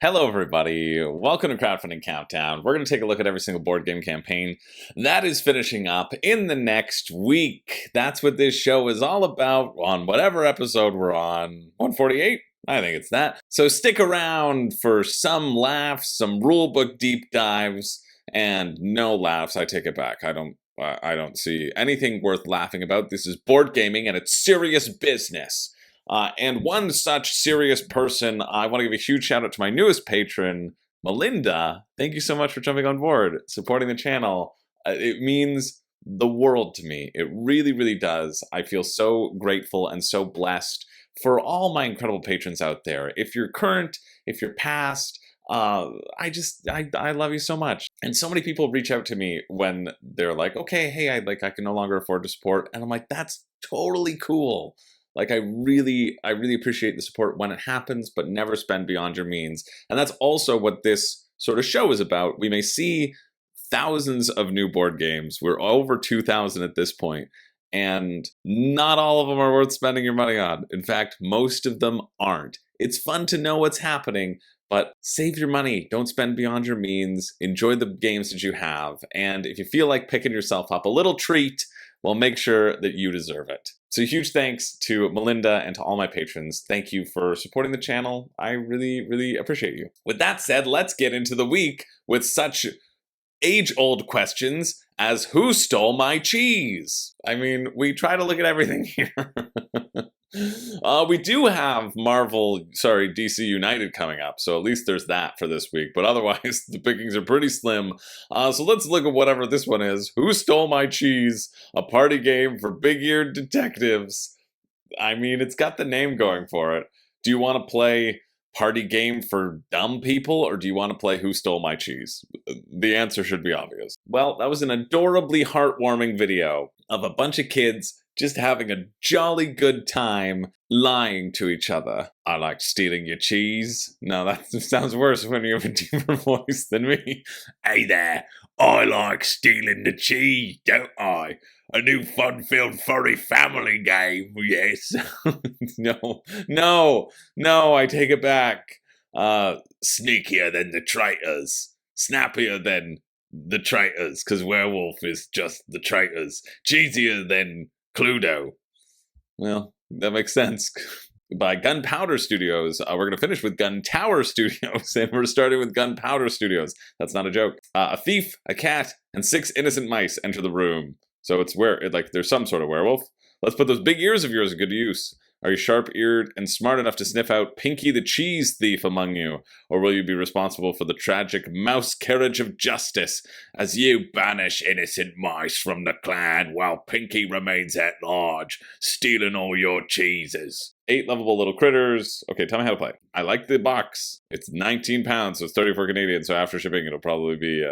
Hello everybody, welcome to Crowdfunding Countdown. We're going to take a look at every single board game campaign that is finishing up in the next week. That's what this show is all about on whatever episode we're on. 148? I think it's that. So stick around for some laughs, some rulebook deep dives, and no laughs. I take it back. I don't see anything worth laughing about. This is board gaming and it's serious business. And one such serious person, I want to give a huge shout out to my newest patron, Melinda. Thank you so much for jumping on board, supporting the channel. It means the world to me. It really, really does. I feel so grateful and so blessed for all my incredible patrons out there. If you're current, if you're past, I love you so much. And so many people reach out to me when they're like, okay, hey, I can no longer afford to support. And I'm like, that's totally cool. Like, I really appreciate the support when it happens, but never spend beyond your means. And that's also what this sort of show is about. We may see thousands of new board games. We're over 2,000 at this point, and not all of them are worth spending your money on. In fact, most of them aren't. It's fun to know what's happening, but save your money. Don't spend beyond your means. Enjoy the games that you have. And if you feel like picking yourself up a little treat, well, make sure that you deserve it. So huge thanks to Melinda and to all my patrons. Thank you for supporting the channel. I really, really appreciate you. With that said, let's get into the week with such age-old questions as who stole my cheese? I mean, we try to look at everything here. We do have DC United coming up, so at least there's that for this week. But otherwise, the pickings are pretty slim. So let's look at whatever this one is. Who Stole My Cheese? A party game for big-eared detectives. I mean, it's got the name going for it. Do you want to play party game for dumb people, or do you want to play Who Stole My Cheese? The answer should be obvious. Well, that was an adorably heartwarming video of a bunch of kids just having a jolly good time lying to each other. I like stealing your cheese. No, that sounds worse when you have a deeper voice than me. Hey there, I like stealing the cheese, don't I? A new fun-filled furry family game, yes. No, I take it back. Sneakier than the traitors. Snappier than the traitors, because werewolf is just the traitors. Cheesier than Cluedo. Well, that makes sense. By Gunpowder Studios. We're going to finish with Gun Tower Studios, and we're starting with Gunpowder Studios. That's not a joke. A thief, a cat, and 6 innocent mice enter the room. So it's there's some sort of werewolf. Let's put those big ears of yours to good use. Are you sharp-eared and smart enough to sniff out Pinky the Cheese Thief among you? Or will you be responsible for the tragic mouse carriage of justice as you banish innocent mice from the clan while Pinky remains at large, stealing all your cheeses? 8 lovable little critters. Okay, tell me how to play. I like the box. It's 19 pounds, so it's 34 Canadian, so after shipping it'll probably be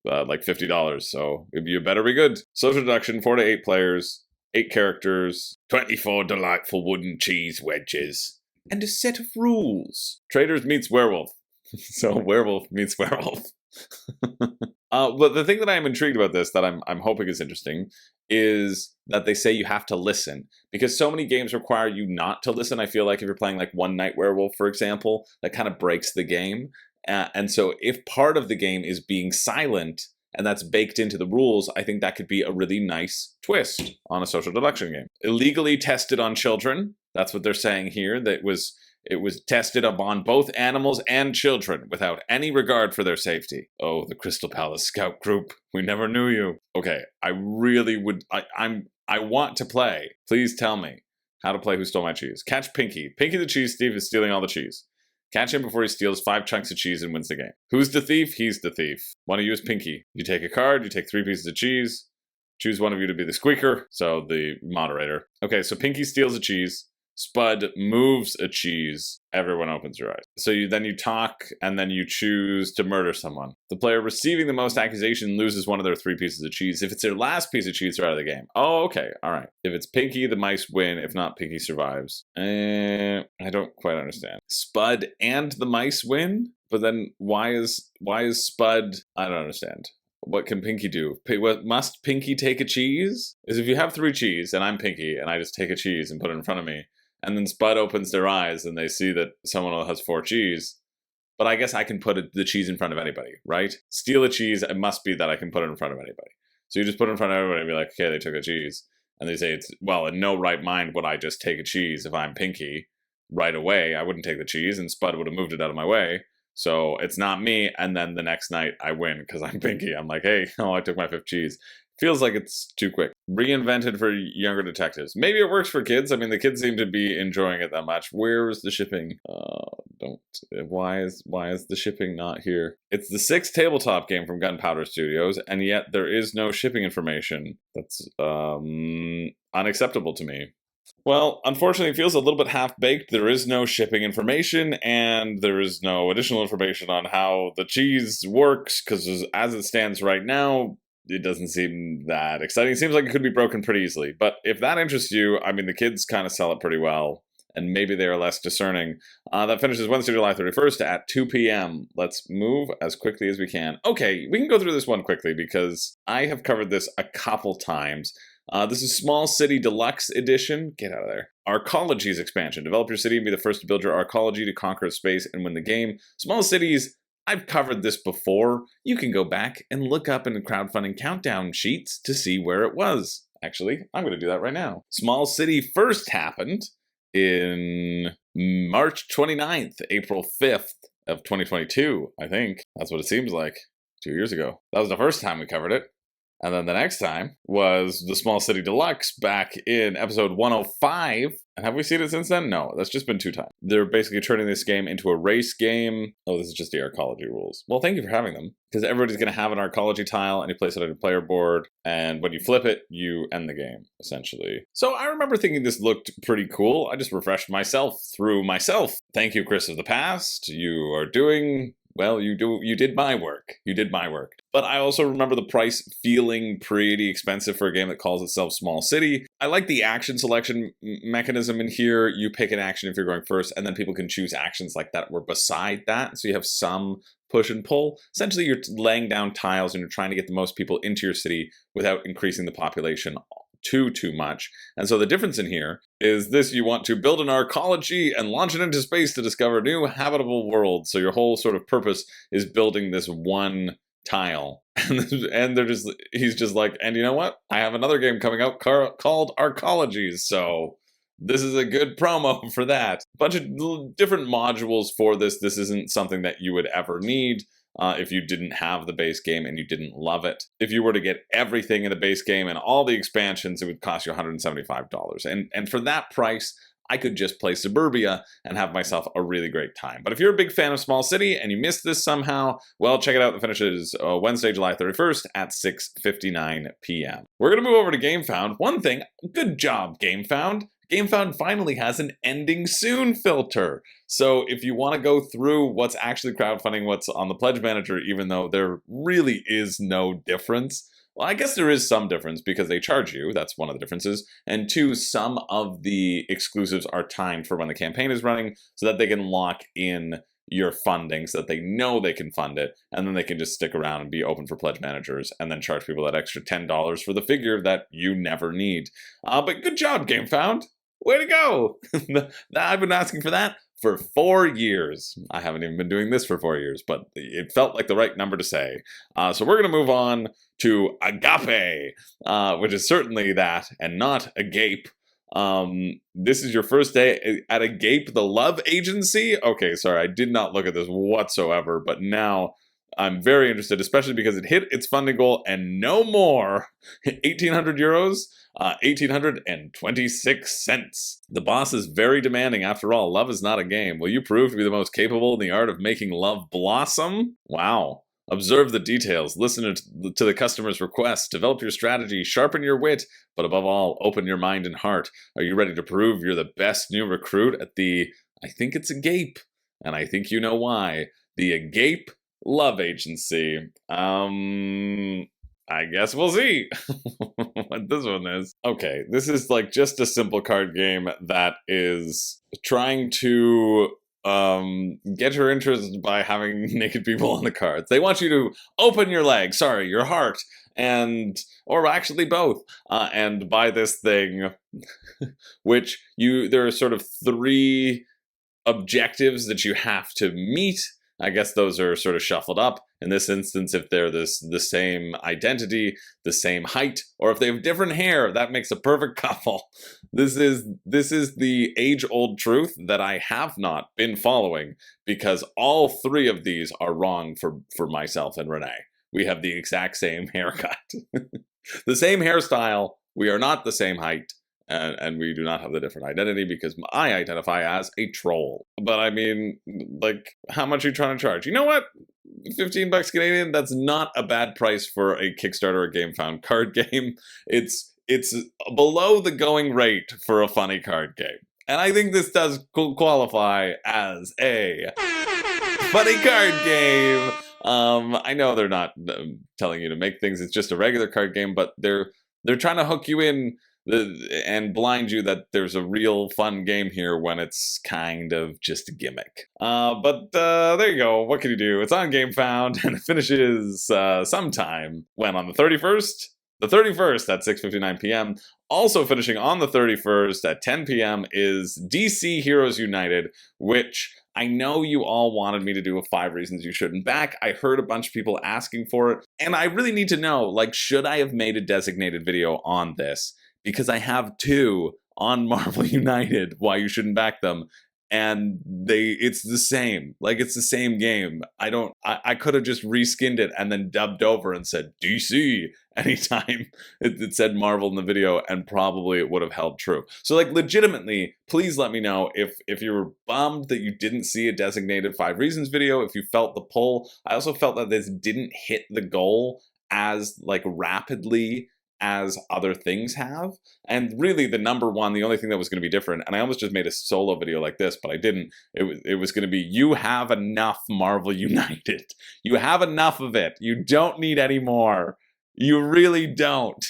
like $50, so you better be good. Social deduction, 4 to 8 players. 8 characters, 24 delightful wooden cheese wedges, and a set of rules. Traders meets werewolf. So werewolf meets werewolf. But the thing that I'm intrigued about this, that I'm hoping is interesting, is that they say you have to listen. Because so many games require you not to listen. I feel like if you're playing like One Night Werewolf, for example, that kind of breaks the game. And so if part of the game is being silent, and that's baked into the rules, I think that could be a really nice twist on a social deduction game. Illegally tested on children. That's what they're saying here. That it was tested upon both animals and children without any regard for their safety. Oh, the Crystal Palace Scout Group. We never knew you. Okay, I really would. I want to play. Please tell me how to play Who Stole My Cheese. Catch Pinky. Pinky the cheese thief is stealing all the cheese. Catch him before he steals 5 chunks of cheese and wins the game. Who's the thief? He's the thief. Want to use Pinky. You take a card, you take 3 pieces of cheese. Choose one of you to be the squeaker, so the moderator. Okay, so Pinky steals a cheese. Spud moves a cheese. Everyone opens your eyes. So then you talk, and then you choose to murder someone. The player receiving the most accusation loses one of their 3 pieces of cheese. If it's their last piece of cheese, they're out of the game. Oh, okay, all right. If it's Pinky, the mice win. If not, Pinky survives. I don't quite understand. Spud and the mice win? But then why is Spud? I don't understand. What can Pinky do? What must Pinky take a cheese? Is if you have 3 cheese, and I'm Pinky, and I just take a cheese and put it in front of me, and then Spud opens their eyes and they see that someone else has 4 cheese, but I guess I can put the cheese in front of anybody, right? Steal a cheese, it must be that I can put it in front of anybody. So you just put it in front of everybody and be like, okay, they took a cheese. And they say, it's, well, in no right mind would I just take a cheese if I'm Pinky right away. I wouldn't take the cheese, and Spud would have moved it out of my way. So it's not me, and then the next night I win because I'm Pinky. I'm like, hey, oh, I took my 5th cheese. Feels like it's too quick. Reinvented for younger detectives. Maybe it works for kids. I mean, the kids seem to be enjoying it that much. Where is the shipping? Why is the shipping not here? It's the 6th tabletop game from Gunpowder Studios, and yet there is no shipping information. That's unacceptable to me. Well, unfortunately, it feels a little bit half-baked. There is no shipping information, and there is no additional information on how the cheese works, because as it stands right now, it doesn't seem that exciting. It seems like it could be broken pretty easily. But if that interests you, I mean, the kids kind of sell it pretty well, and maybe they are less discerning. That finishes Wednesday, July 31st at 2 p.m. Let's move as quickly as we can. Okay, we can go through this one quickly, because I have covered this a couple times. This is Small City Deluxe Edition. Get out of there. Arcologies expansion. Develop your city and be the first to build your arcology to conquer space and win the game. Small cities, I've covered this before. You can go back and look up in the Crowdfunding Countdown sheets to see where it was. Actually, I'm going to do that right now. Small City first happened in March 29th, April 5th of 2022, I think. That's what it seems like. 2 years ago. That was the first time we covered it. And then the next time was the Small City Deluxe back in episode 105. And have we seen it since then? No, that's just been 2 times. They're basically turning this game into a race game. Oh, this is just the arcology rules. Well, thank you for having them. Because everybody's going to have an arcology tile, and you place it on your player board. And when you flip it, you end the game, essentially. So I remember thinking this looked pretty cool. I just refreshed myself through myself. Thank you, Chris of the past. You are doing... well, you did my work. You did my work. But I also remember the price feeling pretty expensive for a game that calls itself Small City. I like the action selection mechanism in here. You pick an action if you're going first, and then people can choose actions like that were beside that. So you have some push and pull. Essentially, you're laying down tiles and you're trying to get the most people into your city without increasing the population too much. And so the difference in here is this: you want to build an arcology and launch it into space to discover new habitable worlds. So your whole sort of purpose is building this one tile. And he's just like, and you know what? I have another game coming out called Arcologies. So this is a good promo for that. Bunch of different modules for this. This isn't something that you would ever need. If you didn't have the base game and you didn't love it. If you were to get everything in the base game and all the expansions, it would cost you $175. And for that price, I could just play Suburbia and have myself a really great time. But if you're a big fan of Small City and you missed this somehow, well, check it out. The finish is Wednesday, July 31st at 6:59 p.m. We're going to move over to Gamefound. One thing, good job, Gamefound. Gamefound finally has an ending soon filter. So if you want to go through what's actually crowdfunding, what's on the pledge manager, even though there really is no difference, well, I guess there is some difference because they charge you. That's one of the differences. And 2, some of the exclusives are timed for when the campaign is running so that they can lock in your funding so that they know they can fund it, and then they can just stick around and be open for pledge managers and then charge people that extra $10 for the figure that you never need. But good job, Gamefound. Way to go! I've been asking for that for 4 years. I haven't even been doing this for 4 years, but it felt like the right number to say. So we're going to move on to Agape, which is certainly that and not Agape. This is your first day at Agape, the love agency? Okay, sorry, I did not look at this whatsoever, but now I'm very interested, especially because it hit its funding goal and no more. 1,800 euros, 1,826 cents. The boss is very demanding. After all, love is not a game. Will you prove to be the most capable in the art of making love blossom? Wow. Observe the details, listen to the customer's requests, develop your strategy, sharpen your wit, but above all, open your mind and heart. Are you ready to prove you're the best new recruit at the, I think it's Agape, and I think you know why, the Agape Love Agency. I guess we'll see what this one is. Okay, this is like just a simple card game that is trying to get your interest by having naked people on the cards. They want you to open your leg, your heart, or actually both, and buy this thing, which there are sort of 3 objectives that you have to meet. I guess those are sort of shuffled up. In this instance, if they're the same identity, the same height, or if they have different hair, that makes a perfect couple. This is the age-old truth that I have not been following, because all three of these are wrong for myself and Renee. We have the exact same haircut. The same hairstyle. We are not the same height. And we do not have the different identity because I identify as a troll. But I mean, like, how much are you trying to charge? You know what? 15 bucks Canadian, that's not a bad price for a Kickstarter or Gamefound card game. It's below the going rate for a funny card game. And I think this does qualify as a funny card game. I know they're not telling you to make things. It's just a regular card game, but they're trying to hook you in and blind you that there's a real fun game here when it's kind of just a gimmick. But there you go. What can you do? It's on Gamefound, and it finishes sometime when on the 31st? The 31st at 6:59 p.m. Also finishing on the 31st at 10 p.m. is DC Heroes United, which I know you all wanted me to do a 5 reasons you shouldn't back. I heard a bunch of people asking for it, and I really need to know, like, should I have made a designated video on this? Because I have 2 on Marvel United, why you shouldn't back them, and it's the same. Like, it's the same game. I could have just reskinned it and then dubbed over and said DC anytime it said Marvel in the video, and probably it would have held true. So, like, legitimately, please let me know if you were bummed that you didn't see a designated 5 reasons video, if you felt the pull. I also felt that this didn't hit the goal as, like, rapidly as other things have. And really the number one, the only thing that was going to be different, and I almost just made a solo video like this, but I didn't, it was going to be, you have enough Marvel United. You have enough of it. You don't need any more. You really don't.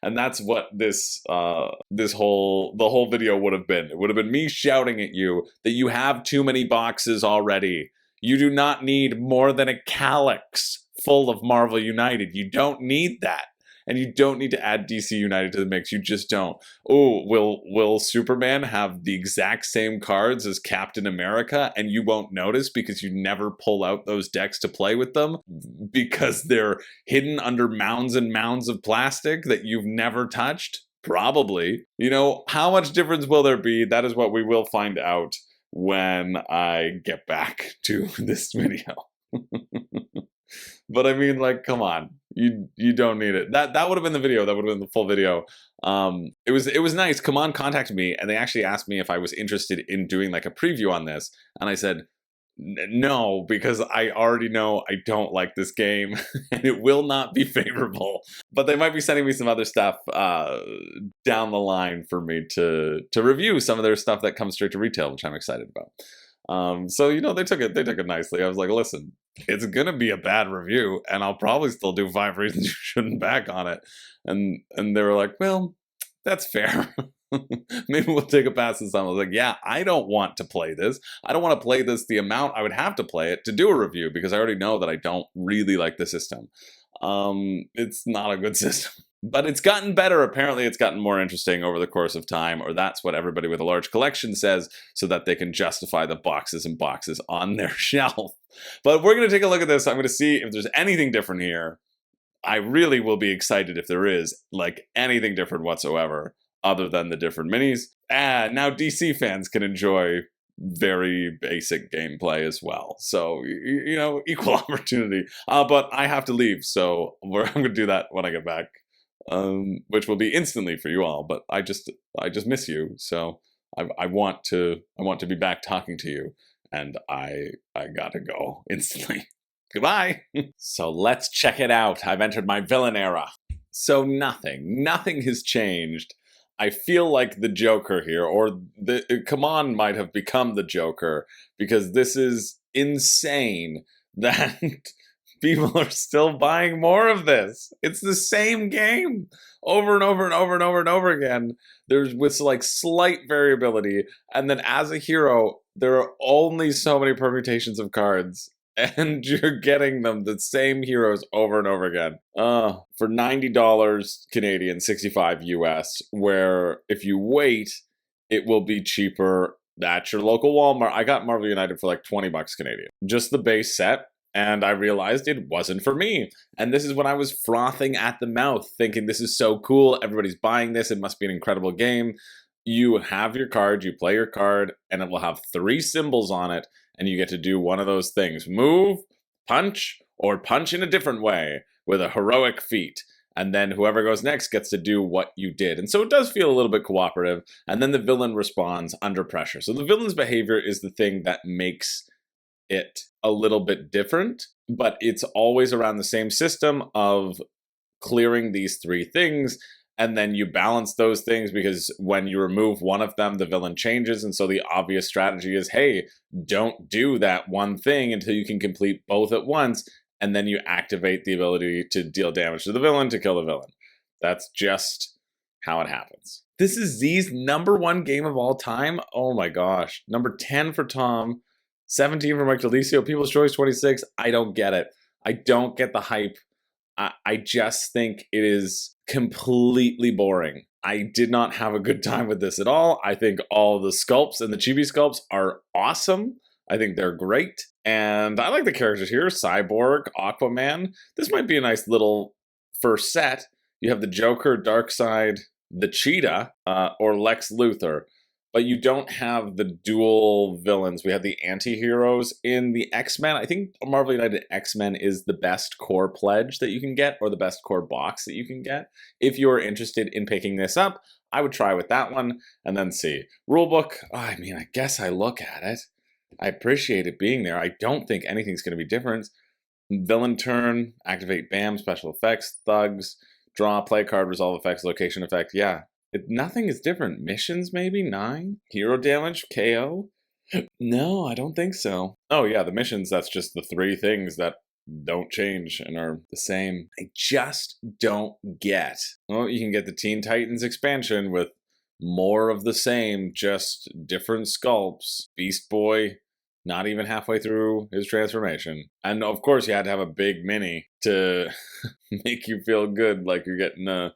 And that's what the whole video would have been. It would have been me shouting at you that you have too many boxes already. You do not need more than a calyx full of Marvel United. You don't need that. And you don't need to add DC United to the mix. You just don't. Oh, will Superman have the exact same cards as Captain America and you won't notice because you never pull out those decks to play with them because they're hidden under mounds and mounds of plastic that you've never touched? Probably. You know, how much difference will there be? That is what we will find out when I get back to this video. But I mean, like, come on, you don't need it. That would have been the video. That would have been the full video. It was nice. Come On contacted me, and they actually asked me if I was interested in doing like a preview on this, and I said no, because I already know I don't like this game, and it will not be favorable. But they might be sending me some other stuff down the line for me to review some of their stuff that comes straight to retail, which I'm excited about. So, you know, they took it nicely. I was like, listen, it's gonna be a bad review, and I'll probably still do 5 reasons you shouldn't back on it. And they were like, well, that's fair. Maybe we'll take a pass this time. I was like, yeah, I don't want to play this. I don't want to play this the amount I would have to play it to do a review, because I already know that I don't really like the system. It's not a good system. But it's gotten better. Apparently, it's gotten more interesting over the course of time, or that's what everybody with a large collection says, so that they can justify the boxes and boxes on their shelf. But we're going to take a look at this. I'm going to see if there's anything different here. I really will be excited if there is, like, anything different whatsoever, other than the different minis. And now DC fans can enjoy very basic gameplay as well. So, you know, equal opportunity. But I have to leave, so I'm going to do that when I get back. Which will be instantly for you all, but I just miss you, so I want to be back talking to you, and I gotta go instantly. Goodbye. So let's check it out. I've entered my villain era. So nothing has changed. I feel like the Joker here, or Come On might have become the Joker, because this is insane that people are still buying more of this. It's the same game over and over and over and over and over again. There's with like slight variability, and then as a hero, there are only so many permutations of cards, and you're getting them, the same heroes, over and over again. For $90 Canadian, $65 US, where if you wait, it will be cheaper at your local Walmart. I got Marvel United for like 20 bucks Canadian. Just the base set. And I realized it wasn't for me. And this is when I was frothing at the mouth, thinking this is so cool. Everybody's buying this. It must be an incredible game. You have your card, you play your card, and it will have 3 symbols on it. And you get to do one of those things. Move, punch, or punch in a different way with a heroic feat. And then whoever goes next gets to do what you did. And so it does feel a little bit cooperative. And then the villain responds under pressure. So the villain's behavior is the thing that makes it a little bit different, but it's always around the same system of clearing these 3 things. And then you balance those things because when you remove one of them, the villain changes. And so the obvious strategy is, hey, don't do that one thing until you can complete both at once. And then you activate the ability to deal damage to the villain to kill the villain. That's just how it happens. This is Z's #1 game of all time. Oh my gosh. Number 10 for Tom, 17 for Mike Delicio, People's Choice 26. I don't get it. I don't get the hype. I just think it is completely boring. I did not have a good time with this at all. I think all the sculpts and the chibi sculpts are awesome. I think they're great. And I like the characters here. Cyborg, Aquaman. This might be a nice little first set. You have the Joker, Darkseid, the Cheetah, or Lex Luthor. But you don't have the dual villains. We have the anti-heroes in the X-Men. I think Marvel United X-Men is the best core pledge that you can get, or the best core box that you can get. If you're interested in picking this up, I would try with that one and then see. Rulebook, I mean, I guess I look at it. I appreciate it being there. I don't think anything's going to be different. Villain turn, activate BAM, special effects, thugs, draw, play card, resolve effects, location effect. Yeah. Nothing is different. Missions, maybe? 9? Hero damage? KO? No, I don't think so. Oh yeah, the missions, that's just the 3 things that don't change and are the same. I just don't get. Well, you can get the Teen Titans expansion with more of the same, just different sculpts. Beast Boy, not even halfway through his transformation. And of course you had to have a big mini to make you feel good like you're getting a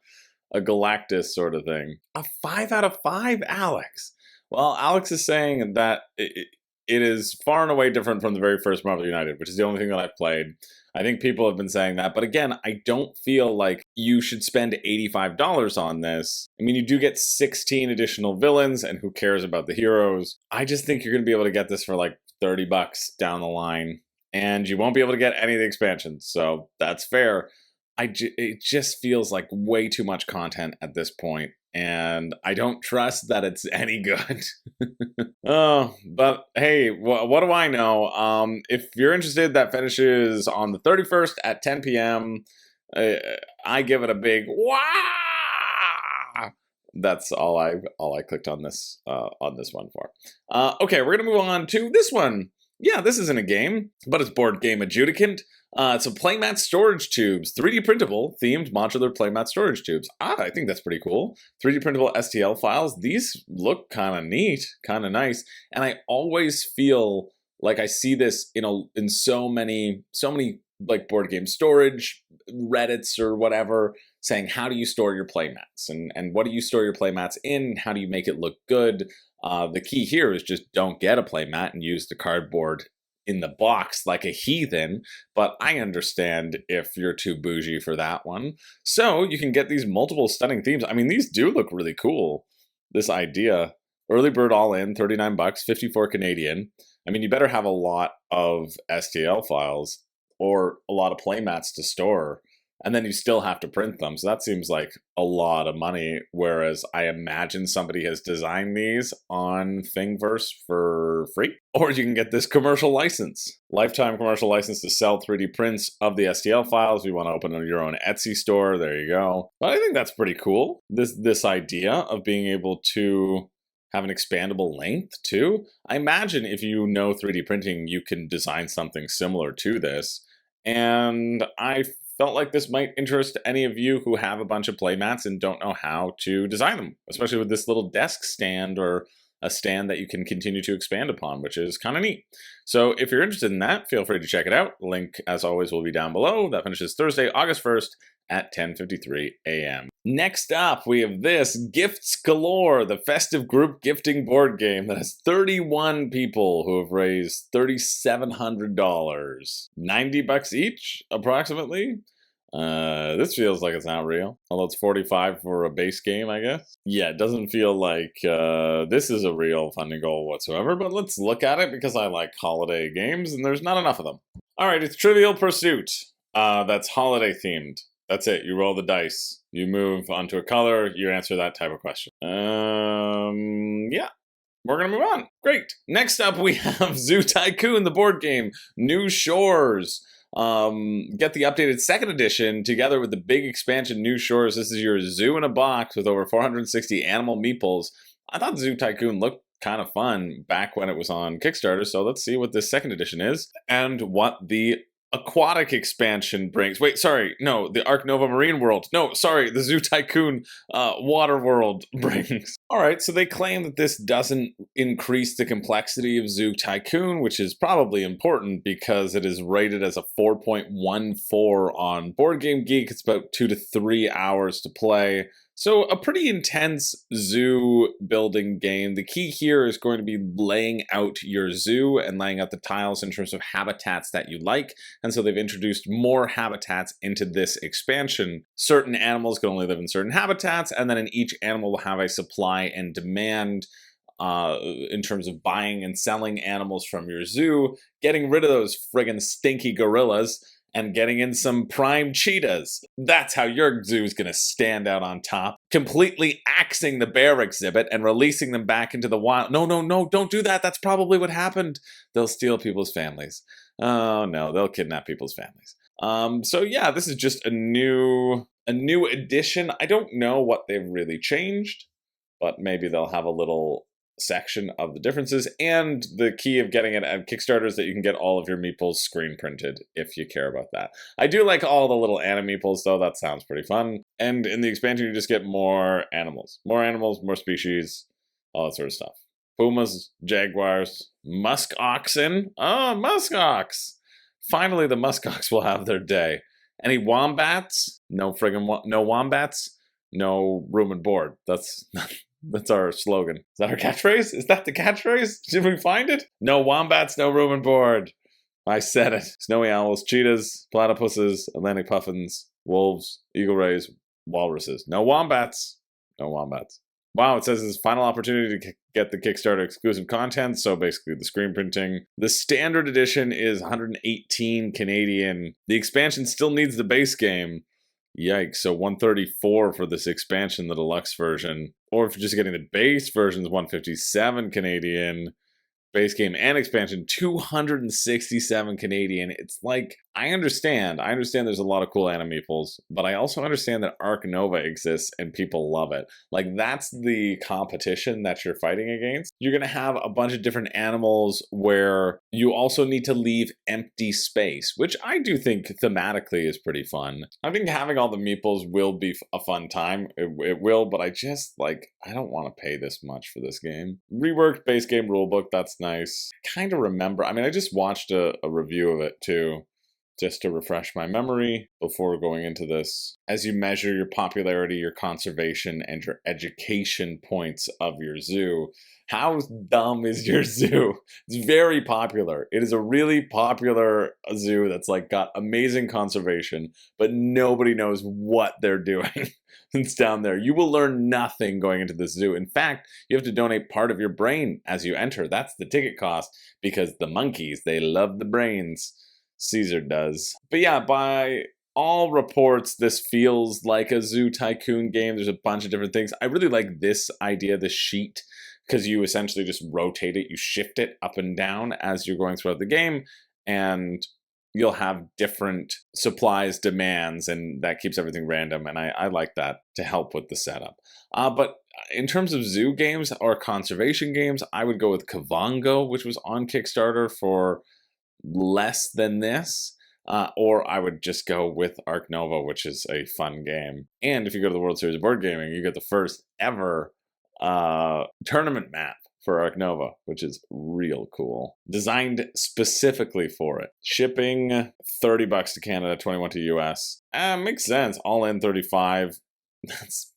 Galactus sort of thing. A 5 out of 5, Alex. Well, Alex is saying that it is far and away different from the very first Marvel United, which is the only thing that I've played. I think people have been saying that, but again, I don't feel like you should spend $85 on this. I mean, you do get 16 additional villains, and who cares about the heroes? I just think you're going to be able to get this for like 30 bucks down the line, and you won't be able to get any of the expansions, so that's fair. It just feels like way too much content at this point, and I don't trust that it's any good. Oh, but hey, what do I know? If you're interested, that finishes on the 31st at 10 p.m. I give it a big wow. That's all I clicked on this one for. Okay, we're gonna move on to this one. Yeah, this isn't a game, but it's Board Game Adjudicant. It's a Playmat storage tubes, 3D printable, themed modular Playmat storage tubes. I think that's pretty cool. 3D printable STL files. These look kind of neat, kind of nice. And I always feel like I see this in so many like board game storage Reddits or whatever, saying how do you store your playmats and what do you store your playmats in? How do you make it look good? The key here is just don't get a playmat and use the cardboard in the box like a heathen, but I understand if you're too bougie for that one. So you can get these multiple stunning themes. I mean, these do look really cool. This idea, early bird all in, 39 bucks, 54 Canadian. I mean, you better have a lot of STL files or a lot of playmats to store, and then you still have to print them. So that seems like a lot of money, whereas I imagine somebody has designed these on Thingiverse for free. Or you can get this commercial license. Lifetime commercial license to sell 3D prints of the STL files. You want to open your own Etsy store, there you go. But I think that's pretty cool. This idea of being able to have an expandable length too. I imagine if you know 3D printing, you can design something similar to this. And I felt like this might interest any of you who have a bunch of playmats and don't know how to design them, especially with this little desk stand or a stand that you can continue to expand upon, which is kind of neat. So if you're interested in that, feel free to check it out. Link, as always, will be down below. That finishes Thursday, August 1st at 10:53 a.m. Next up, we have this Gifts Galore, the festive group gifting board game that has 31 people who have raised $3,700. 90 bucks each, approximately. This feels like it's not real. Although it's 45 for a base game, I guess. Yeah, it doesn't feel like this is a real funding goal whatsoever, but let's look at it because I like holiday games and there's not enough of them. Alright, it's Trivial Pursuit. That's holiday themed. That's it. You roll the dice. You move onto a color. You answer that type of question. Yeah. We're going to move on. Great. Next up, we have Zoo Tycoon, the board game. New Shores. Get the updated second edition together with the big expansion New Shores. This is your zoo in a box with over 460 animal meeples. I thought Zoo Tycoon looked kind of fun back when it was on Kickstarter, so let's see what this second edition is and what the aquatic expansion brings. Wait, sorry, no, the Ark Nova Marine World. No, sorry, the Zoo Tycoon Water World brings. All right, so they claim that this doesn't increase the complexity of Zoo Tycoon, which is probably important because it is rated as a 4.14 on Board Game Geek. It's about 2 to 3 hours to play. So a pretty intense zoo building game. The key here is going to be laying out your zoo and laying out the tiles in terms of habitats that you like. And so they've introduced more habitats into this expansion. Certain animals can only live in certain habitats, and then in each animal will have a supply and demand in terms of buying and selling animals from your zoo, getting rid of those friggin' stinky gorillas, and getting in some prime cheetahs. That's how your zoo is going to stand out on top. Completely axing the bear exhibit and releasing them back into the wild. No, don't do that. That's probably what happened. They'll steal people's families. Oh no, they'll kidnap people's families. So yeah, this is just a new addition. I don't know what they've really changed, but maybe they'll have a little section of the differences, and the key of getting it at Kickstarter is that you can get all of your meeples screen printed if you care about that. I do like all the little meeples though. That sounds pretty fun. And in the expansion you just get more animals, more species, all that sort of stuff. Pumas, jaguars, musk oxen. Oh, musk ox! Finally the musk ox will have their day. Any wombats? No friggin' no wombats, no room and board. That's our slogan. Is that our catchphrase? Is that the catchphrase? Did we find it? No wombats, no room and board. I said it. Snowy owls, cheetahs, platypuses, Atlantic puffins, wolves, eagle rays, walruses. No wombats. No wombats. Wow, it says it's final opportunity to get the Kickstarter exclusive content, so basically the screen printing. The standard edition is 118 Canadian. The expansion still needs the base game. Yikes, so 134 for this expansion, the deluxe version. Or if you're just getting the base version, it's 157 Canadian. Base game and expansion, 267 Canadian. It's like, I understand there's a lot of cool animeeples, but I also understand that Ark Nova exists and people love it. Like, that's the competition that you're fighting against. You're gonna have a bunch of different animals where you also need to leave empty space, which I do think thematically is pretty fun. I think having all the meeples will be a fun time. It will, but I just, like, I don't want to pay this much for this game. Reworked base game rulebook, that's nice. Kind of remember, I mean, I just watched a review of it too, just to refresh my memory before going into this. As you measure your popularity, your conservation, and your education points of your zoo, how dumb is your zoo? It's very popular. It is a really popular zoo that's like got amazing conservation, but nobody knows what they're doing. It's down there. You will learn nothing going into the zoo. In fact, you have to donate part of your brain as you enter. That's the ticket cost, because the monkeys, they love the brains. Caesar does. But yeah, by all reports, this feels like a Zoo Tycoon game. There's a bunch of different things. I really like this idea, this sheet, because you essentially just rotate it, you shift it up and down as you're going throughout the game, and you'll have different supplies demands, and that keeps everything random, and I like that to help with the setup. But in terms of zoo games or conservation games, I would go with Kavango, which was on Kickstarter for less than this, or I would just go with Ark Nova, which is a fun game. And if you go to the World Series of Board Gaming, you get the first ever tournament map for Arc Nova, which is real cool. Designed specifically for it. Shipping $30 to Canada, 21 to US. Makes sense. All in 35. That's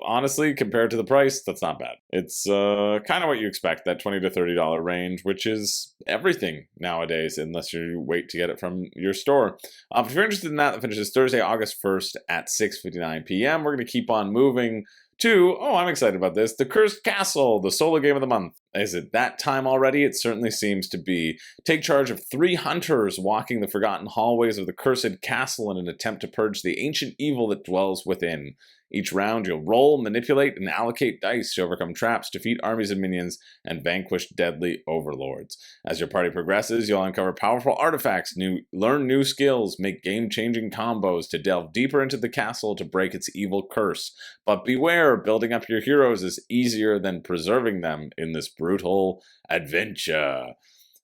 honestly, compared to the price, that's not bad. It's kind of what you expect, that $20 to $30 range, which is everything nowadays, unless you wait to get it from your store. If you're interested in that, that finishes Thursday, August 1st at 6:59 p.m. We're going to keep on moving to, oh, I'm excited about this, The Cursed Castle, the solo game of the month. Is it that time already? It certainly seems to be. Take charge of 3 hunters walking the forgotten hallways of the cursed castle in an attempt to purge the ancient evil that dwells within. Each round, you'll roll, manipulate, and allocate dice to overcome traps, defeat armies of minions, and vanquish deadly overlords. As your party progresses, you'll uncover powerful artifacts, learn new skills, make game-changing combos to delve deeper into the castle to break its evil curse. But beware, building up your heroes is easier than preserving them in this brutal adventure.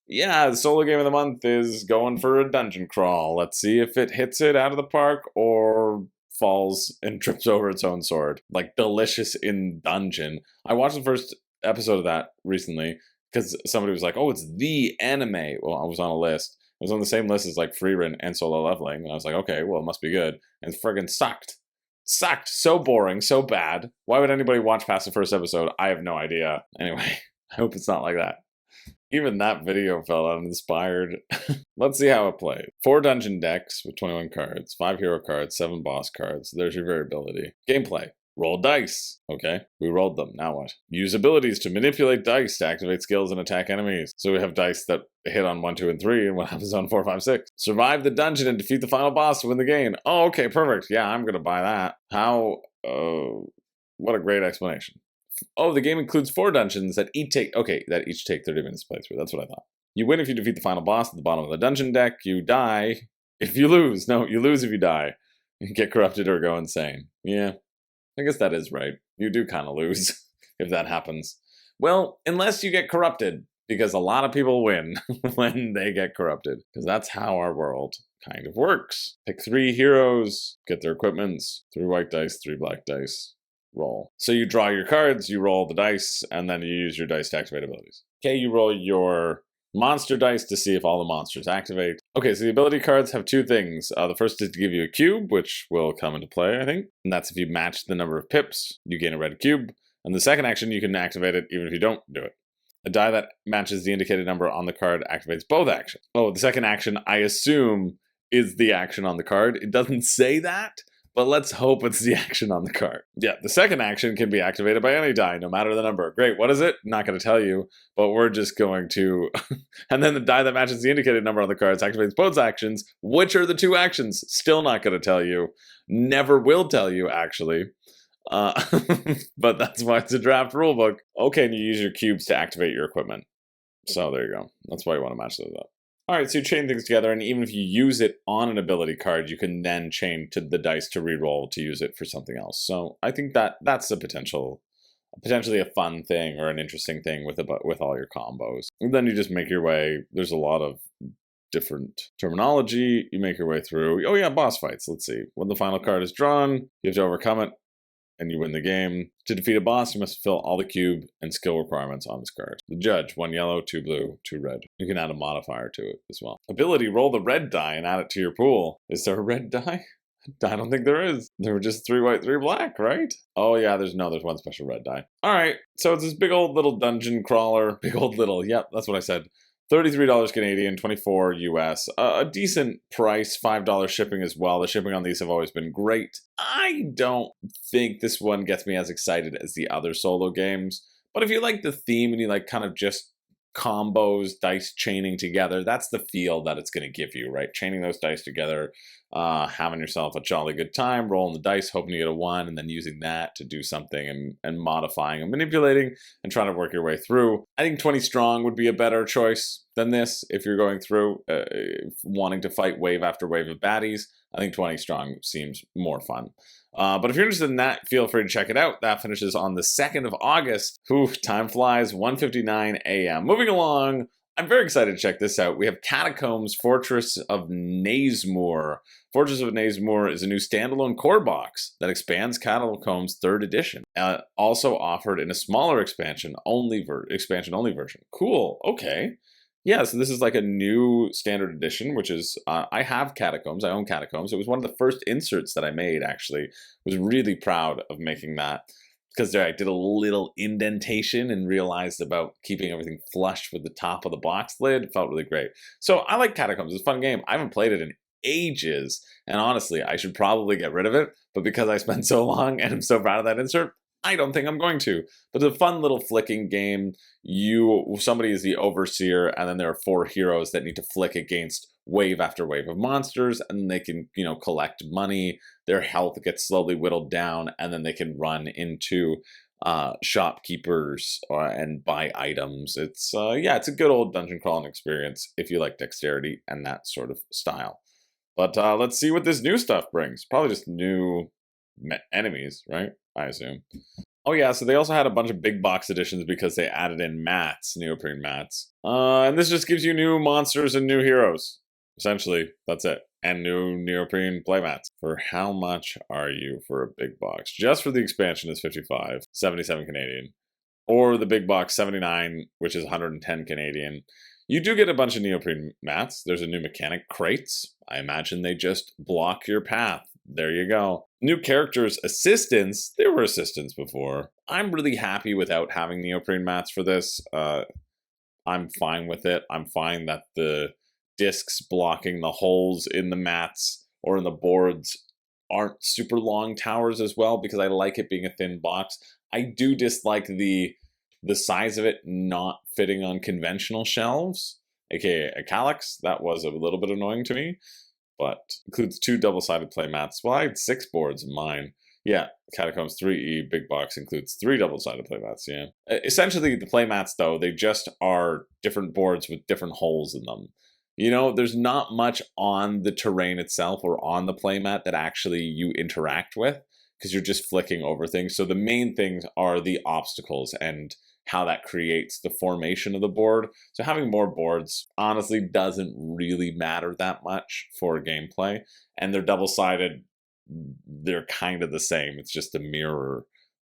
Yeah, the solo game of the month is going for a dungeon crawl. Let's see if it hits it out of the park or falls and trips over its own sword. Like Delicious in Dungeon. I watched the first episode of that recently because somebody was like, oh, it's the anime. Well, I was on a list. It was on the same list as like Freerun and Solo Leveling. And I was like, okay, well, it must be good. And it friggin' sucked. Sucked. So boring. So bad. Why would anybody watch past the first episode? I have no idea. Anyway, I hope it's not like that. Even that video felt uninspired. Let's see how it played. 4 dungeon decks with 21 cards, 5 hero cards, 7 boss cards. There's your variability. Gameplay. Roll dice. Okay, we rolled them. Now what? Use abilities to manipulate dice to activate skills and attack enemies. So we have dice that hit on 1, 2, and 3, and what happens on 4, 5, 6? Survive the dungeon and defeat the final boss to win the game. Oh, okay, perfect. Yeah, I'm gonna buy that. How? What a great explanation. Oh, the game includes 4 dungeons that each take 30 minutes to play through. That's what I thought. You win if you defeat the final boss at the bottom of the dungeon deck. You die if you lose. No, you lose if you die. You get corrupted or go insane. Yeah, I guess that is right. You do kind of lose if that happens. Well, unless you get corrupted, because a lot of people win when they get corrupted. Because that's how our world kind of works. Pick 3 heroes, get their equipments, 3 white dice, 3 black dice. Roll. So you draw your cards, you roll the dice, and then you use your dice to activate abilities. Okay, you roll your monster dice to see if all the monsters activate. Okay, so the ability cards have 2 things. The first is to give you a cube, which will come into play, I think. And that's if you match the number of pips, you gain a red cube. And the second action, you can activate it even if you don't do it. A die that matches the indicated number on the card activates both actions. Oh, the second action, I assume, is the action on the card. It doesn't say that, but let's hope it's the action on the card. Yeah, the second action can be activated by any die, no matter the number. Great, what is it? Not going to tell you, but we're just going to... And then the die that matches the indicated number on the cards activates both actions. Which are the 2 actions? Still not going to tell you. Never will tell you, actually. But that's why it's a draft rulebook. Okay, and you use your cubes to activate your equipment. So there you go. That's why you want to match those up. All right, so you chain things together, and even if you use it on an ability card, you can then chain to the dice to reroll to use it for something else. So I think that's a potentially a fun thing or an interesting thing with all your combos. And then you just make your way. There's a lot of different terminology. You make your way through. Oh yeah, boss fights. Let's see. When the final card is drawn, you have to overcome it, and you win the game. To defeat a boss, you must fulfill all the cube and skill requirements on this card. The judge, 1 yellow, 2 blue, 2 red. You can add a modifier to it as well. Ability, roll the red die and add it to your pool. Is there a red die? I don't think there is. There were just 3 white, 3 black, right? Oh yeah, there's 1 special red die. All right, so it's this big old little dungeon crawler. Big old little, yep, that's what I said. $33 Canadian, $24 US. A decent price, $5 shipping as well. The shipping on these have always been great. I don't think this one gets me as excited as the other solo games. But if you like the theme and you like kind of just combos, dice chaining together, that's the feel that it's going to give you, right? Chaining those dice together, having yourself a jolly good time, rolling the dice, hoping to get a 1, and then using that to do something and modifying and manipulating and trying to work your way through. I think 20 strong would be a better choice than this if you're going through wanting to fight wave after wave of baddies. I think 20 strong seems more fun. But if you're interested in that, feel free to check it out. That finishes on the 2nd of August. Ooh, time flies, 1:59 a.m. Moving along, I'm very excited to check this out. We have Catacombs Fortress of Nazemore. Fortress of Nazemore is a new standalone core box that expands Catacombs 3rd edition. Also offered in a smaller expansion-only version. Cool, okay. Yeah, so this is like a new standard edition, which is, I have Catacombs, I own Catacombs. It was one of the first inserts that I made, actually. I was really proud of making that, because there I did a little indentation and realized about keeping everything flush with the top of the box lid. It felt really great. So I like Catacombs. It's a fun game. I haven't played it in ages, and honestly, I should probably get rid of it, but because I spent so long and I'm so proud of that insert, I don't think I'm going to. But it's a fun little flicking game. Somebody is the overseer, and then there are 4 heroes that need to flick against wave after wave of monsters, and then they can, collect money. Their health gets slowly whittled down, and then they can run into shopkeepers and buy items. It's it's a good old dungeon crawling experience if you like dexterity and that sort of style. But let's see what this new stuff brings. Probably just new enemies, right? I assume. Oh yeah, so they also had a bunch of big box editions because they added in mats, neoprene mats. And this just gives you new monsters and new heroes. Essentially, that's it. And new neoprene playmats. For how much are you for a big box? Just for the expansion is 55, 77 Canadian. Or the big box 79, which is 110 Canadian. You do get a bunch of neoprene mats. There's a new mechanic, crates. I imagine they just block your path. There you go. New characters, assistants. There were assistants before. I'm really happy without having neoprene mats for this. I'm fine with it. I'm fine that the discs blocking the holes in the mats or in the boards aren't super long towers as well, because I like it being a thin box. I do dislike the size of it not fitting on conventional shelves, aka Acalix. That was a little bit annoying to me, but includes 2 double-sided play mats. Well, I had 6 boards in mine. Yeah, Catacombs 3E big box includes 3 double-sided play mats, yeah. Essentially, the play mats, though, they just are different boards with different holes in them. There's not much on the terrain itself or on the playmat that actually you interact with, because you're just flicking over things. So the main things are the obstacles and how that creates the formation of the board. So having more boards honestly doesn't really matter that much for gameplay. And they're double-sided. They're kind of the same. It's just a mirror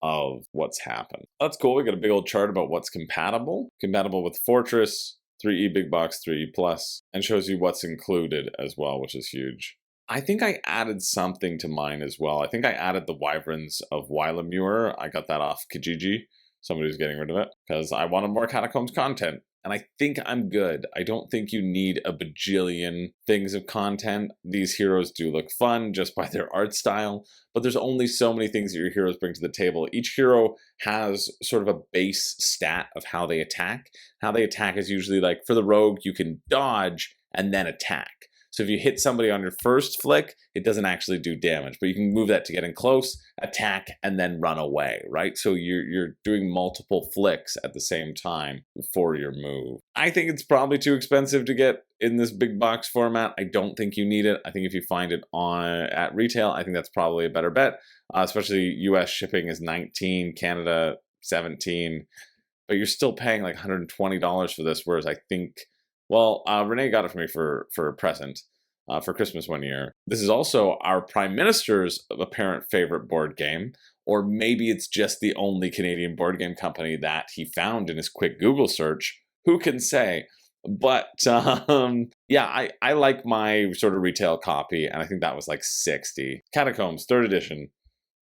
of what's happened. That's cool. We got a big old chart about what's compatible. Compatible with Fortress, 3E big box, 3E plus, and shows you what's included as well, which is huge. I think I added something to mine as well. I think I added the Wyverns of Wylamure. I got that off Kijiji. Somebody's getting rid of it because I wanted more Catacombs content. And I think I'm good. I don't think you need a bajillion things of content. These heroes do look fun just by their art style, but there's only so many things that your heroes bring to the table. Each hero has sort of a base stat of how they attack. How they attack is usually like, for the rogue, you can dodge and then attack. So if you hit somebody on your first flick, it doesn't actually do damage, but you can move that to get in close, attack, and then run away, right? So you're doing multiple flicks at the same time for your move. I think it's probably too expensive to get in this big box format. I don't think you need it. I think if you find it at retail, I think that's probably a better bet, especially US shipping is $19, Canada $17, but you're still paying like $120 for this, whereas I think, well, Renee got it for me for a present for Christmas one year. This is also our Prime Minister's apparent favorite board game, or maybe it's just the only Canadian board game company that he found in his quick Google search. Who can say? But yeah, I like my sort of retail copy, and I think that was like 60. Catacombs, 3rd edition.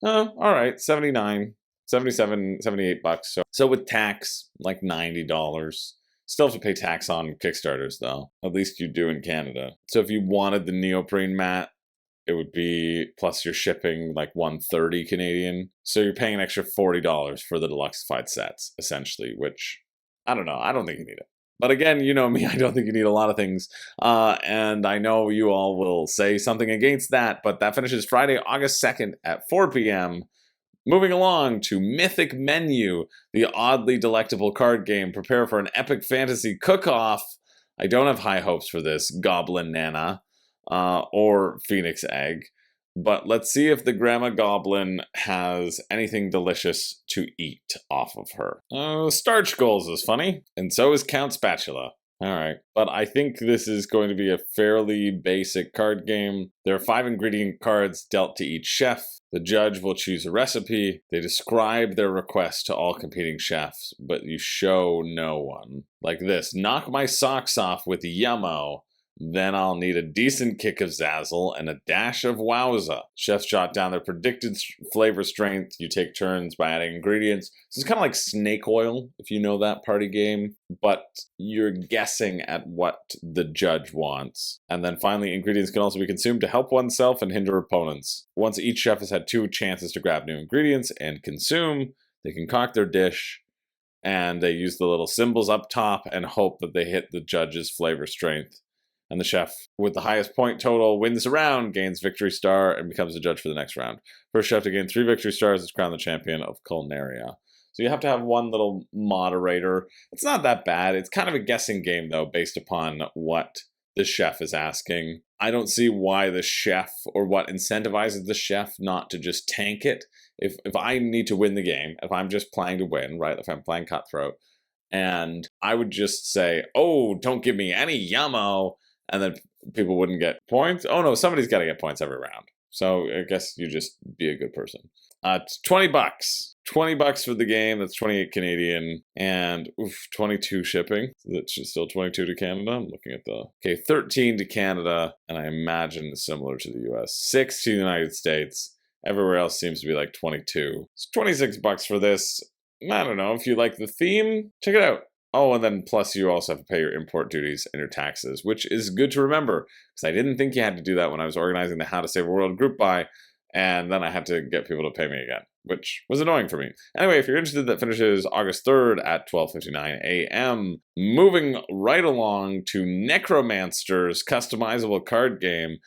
All right, 79, 77, 78 bucks. So with tax, like $90. Still have to pay tax on Kickstarters, though. At least you do in Canada. So if you wanted the neoprene mat, it would be, plus your shipping, like $130 Canadian. So you're paying an extra $40 for the deluxified sets, essentially, which, I don't know. I don't think you need it. But again, you know me, I don't think you need a lot of things. And I know you all will say something against that, but that finishes Friday, August 2nd at 4 p.m. Moving along to Mythic Menu, the oddly delectable card game. Prepare for an epic fantasy cook-off. I don't have high hopes for this Goblin Nana or Phoenix Egg, but let's see if the Grandma Goblin has anything delicious to eat off of her. Starch Goals is funny, and so is Count Spatula. Alright. But I think this is going to be a fairly basic card game. There are 5 ingredient cards dealt to each chef. The judge will choose a recipe. They describe their request to all competing chefs, but you show no one. Like this: knock my socks off with yummo. Then I'll need a decent kick of Zazzle and a dash of Wowza. Chefs jot down their predicted flavor strength. You take turns by adding ingredients. So it's kind of like snake oil, if you know that party game, but you're guessing at what the judge wants. And then finally, ingredients can also be consumed to help oneself and hinder opponents. Once each chef has had 2 chances to grab new ingredients and consume, they concoct their dish, and they use the little symbols up top and hope that they hit the judge's flavor strength. And the chef with the highest point total wins the round, gains victory star, and becomes the judge for the next round. First chef to gain 3 victory stars is crowned the champion of Culinaria. So you have to have one little moderator. It's not that bad. It's kind of a guessing game, though, based upon what the chef is asking. I don't see why the chef, or what incentivizes the chef not to just tank it. If I need to win the game, if I'm just playing to win, right, if I'm playing Cutthroat, and I would just say, oh, don't give me any yummo, and then people wouldn't get points. Oh no, somebody's got to get points every round. So I guess you just be a good person. It's $20. $20 for the game. That's 28 Canadian, and 22 shipping. That's still 22 to Canada. I'm looking at the 13 to Canada, and I imagine it's similar to the US. 6 to the United States. Everywhere else seems to be like 22. It's $26 for this. I don't know if you like the theme. Check it out. Oh, and then plus you also have to pay your import duties and your taxes, which is good to remember, because I didn't think you had to do that when I was organizing the How to Save a World group buy, and then I had to get people to pay me again, which was annoying for me. Anyway, if you're interested, that finishes August 3rd at 12:59 a.m. Moving right along to Necromansters customizable card game.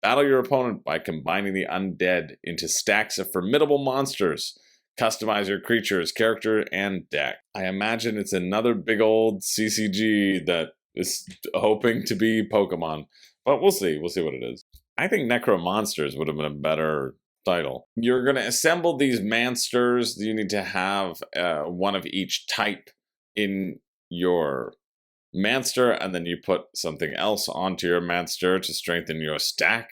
Battle your opponent by combining the undead into stacks of formidable monsters. Customize your creatures, character, and deck. I imagine it's another big old CCG that is hoping to be Pokemon. But we'll see. We'll see what it is. I think Necromansters would have been a better title. You're going to assemble these mansters. You need to have one of each type in your manster, and then you put something else onto your manster to strengthen your stack.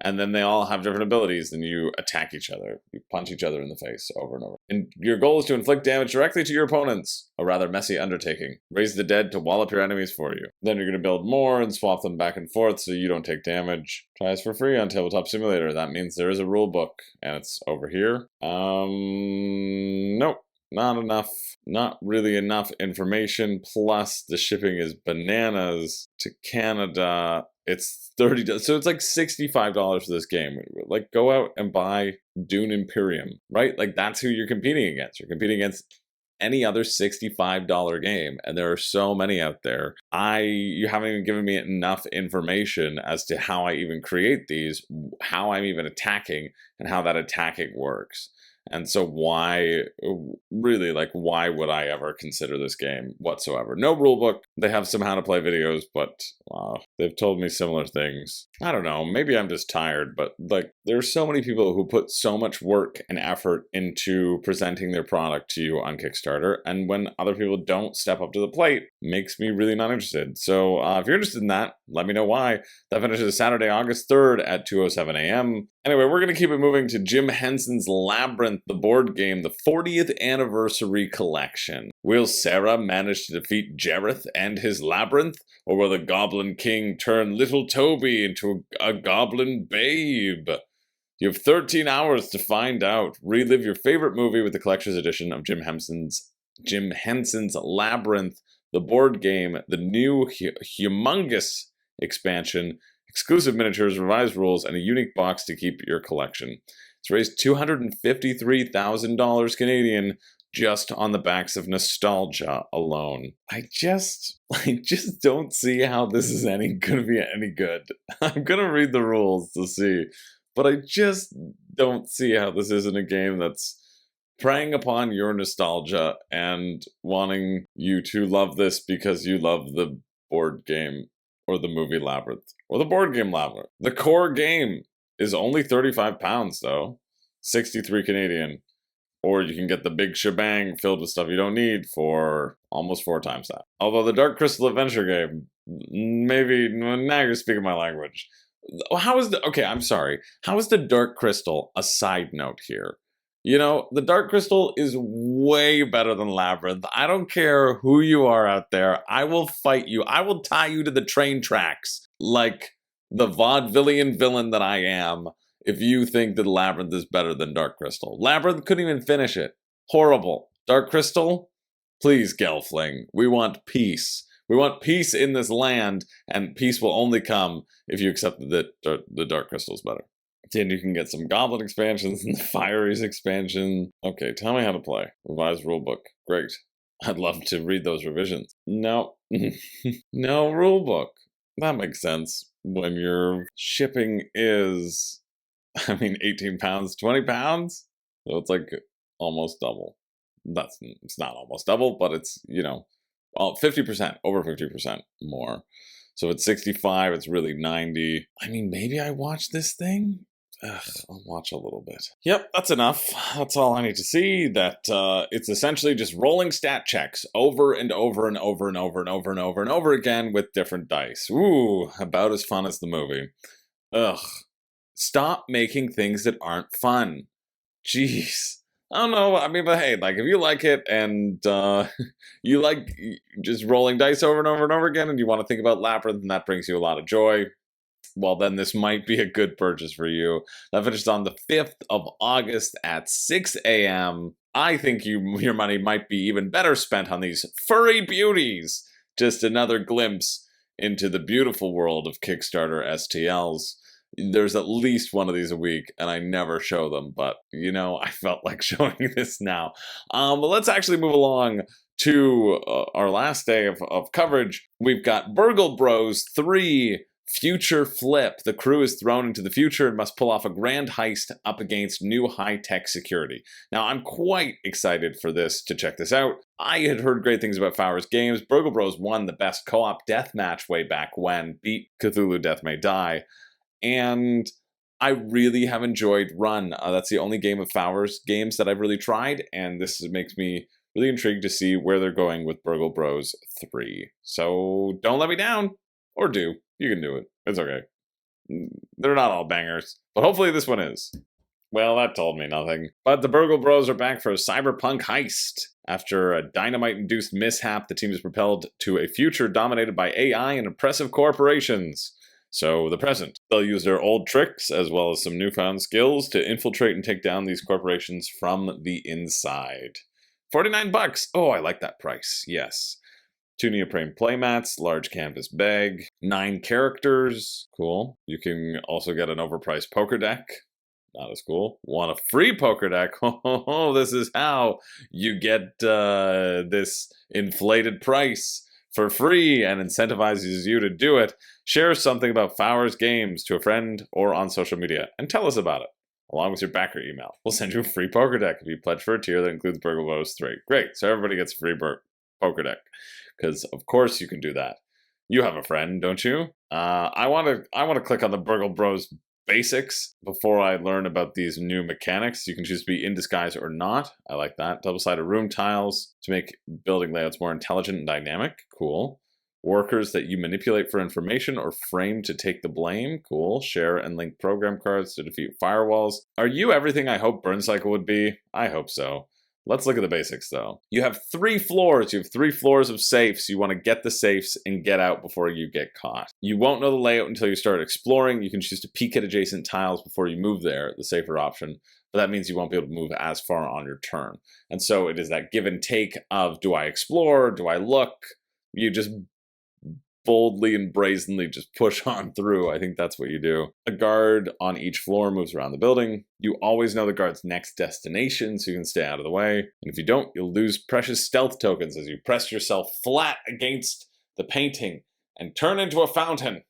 And then they all have different abilities, and you attack each other. You punch each other in the face over and over. And your goal is to inflict damage directly to your opponents. A rather messy undertaking. Raise the dead to wallop your enemies for you. Then you're going to build more and swap them back and forth so you don't take damage. Try this for free on Tabletop Simulator. That means there is a rule book, and it's over here. Nope. Not enough. Not really enough information. Plus, the shipping is bananas to Canada. It's $30, so it's like $65 for this game. Like, go out and buy Dune Imperium, right? Like, that's who you're competing against. You're competing against any other $65 game, and there are so many out there. You haven't even given me enough information as to how I even create these, how I'm even attacking, and how that attacking works. And so why would I ever consider this game whatsoever? No rulebook. They have some how to play videos, but they've told me similar things. I don't know. Maybe I'm just tired, but like, there are so many people who put so much work and effort into presenting their product to you on Kickstarter, and when other people don't step up to the plate, makes me really not interested. So if you're interested in that, let me know why. That finishes Saturday, August 3rd at 2:07 a.m. Anyway, we're going to keep it moving to Jim Henson's Labyrinth The Board Game, the 40th Anniversary Collection. Will Sarah manage to defeat Jareth and his labyrinth? Or will the Goblin King turn little Toby into a goblin babe? You have 13 hours to find out. Relive your favorite movie with the collector's edition of Jim Henson's Labyrinth The Board Game, the new humongous expansion, exclusive miniatures, revised rules, and a unique box to keep your collection. It's raised $253,000 Canadian just on the backs of nostalgia alone. I just don't see how this is gonna be any good. I'm gonna read the rules to see, but I just don't see how this isn't a game that's preying upon your nostalgia and wanting you to love this because you love the board game or the movie Labyrinth or the board game Labyrinth. The core game is only £35 though, 63 Canadian. Or you can get the big shebang filled with stuff you don't need for almost 4 times that. Although the Dark Crystal adventure game, maybe, now you're speaking my language. Okay, I'm sorry. How is the Dark Crystal a side note here? You know, the Dark Crystal is way better than Labyrinth. I don't care who you are out there. I will fight you. I will tie you to the train tracks like the vaudevillian villain that I am if you think that Labyrinth is better than Dark Crystal. Labyrinth couldn't even finish it. Horrible. Dark Crystal? Please, Gelfling. We want peace. We want peace in this land, and peace will only come if you accept that the Dark Crystal is better. And you can get some Goblin expansions and the Fieries expansion. Okay, tell me how to play. Revised rulebook. Great. I'd love to read those revisions. No. No rulebook. That makes sense when your shipping is, 18 pounds, 20 pounds? So it's like almost double. It's not almost double, but it's, 50%, over 50% more. So it's 65, it's really 90. Maybe I watch this thing? I'll watch a little bit. Yep, that's enough. That's all I need to see. That it's essentially just rolling stat checks over and over and over and over and over and over and over again with different dice. Ooh, about as fun as the movie. Ugh. Stop making things that aren't fun. Jeez. I don't know, but hey, if you like it and you like just rolling dice over and over and over again and you want to think about Labyrinth and that brings you a lot of joy, well, then this might be a good purchase for you. That finished on the 5th of August at 6 a.m. I think your money might be even better spent on these furry beauties. Just another glimpse into the beautiful world of Kickstarter STLs. There's at least one of these a week, and I never show them, but, I felt like showing this now. But let's actually move along to our last day of coverage. We've got Burgle Bros 3 Future Flip. The crew is thrown into the future and must pull off a grand heist up against new high-tech security. Now, I'm quite excited for this to check this out. I had heard great things about Fowers Games. Burgle Bros won the best co-op deathmatch way back when, beat Cthulhu Death May Die. And I really have enjoyed Run. That's the only game of Fowers Games that I've really tried, and this makes me really intrigued to see where they're going with Burgle Bros 3. So don't let me down. Or do. You can do it. It's okay. They're not all bangers, but hopefully this one is. Well, that told me nothing. But the Burgle Bros are back for a cyberpunk heist. After a dynamite-induced mishap, the team is propelled to a future dominated by AI and oppressive corporations. So, the present. They'll use their old tricks, as well as some newfound skills, to infiltrate and take down these corporations from the inside. $49. Oh, I like that price. Yes. 2 neoprene playmats, large canvas bag, 9 characters. Cool. You can also get an overpriced poker deck. Not as cool. Want a free poker deck? Oh, this is how you get this inflated price for free and incentivizes you to do it. Share something about Fowers Games to a friend or on social media and tell us about it, along with your backer email. We'll send you a free poker deck if you pledge for a tier that includes Burgle Bros 3. Great, so everybody gets a free poker deck, because of course you can do that. You have a friend, don't you? I want to click on the Burgle Bros basics before I learn about these new mechanics. You can choose to be in disguise or not. I like that. Double-sided room tiles to make building layouts more intelligent and dynamic. Cool. Workers that you manipulate for information or frame to take the blame. Cool. Share and link program cards to defeat firewalls. Are you everything I hope Burn Cycle would be? I hope so. Let's look at the basics, though. You have 3 floors. You have 3 floors of safes. You want to get the safes and get out before you get caught. You won't know the layout until you start exploring. You can choose to peek at adjacent tiles before you move there, the safer option. But that means you won't be able to move as far on your turn. And so it is that give and take of, do I explore? Do I look? You just boldly and brazenly just push on through. I think that's what you do. A guard on each floor moves around the building. You always know the guard's next destination, so you can stay out of the way. And if you don't, you'll lose precious stealth tokens as you press yourself flat against the painting and turn into a fountain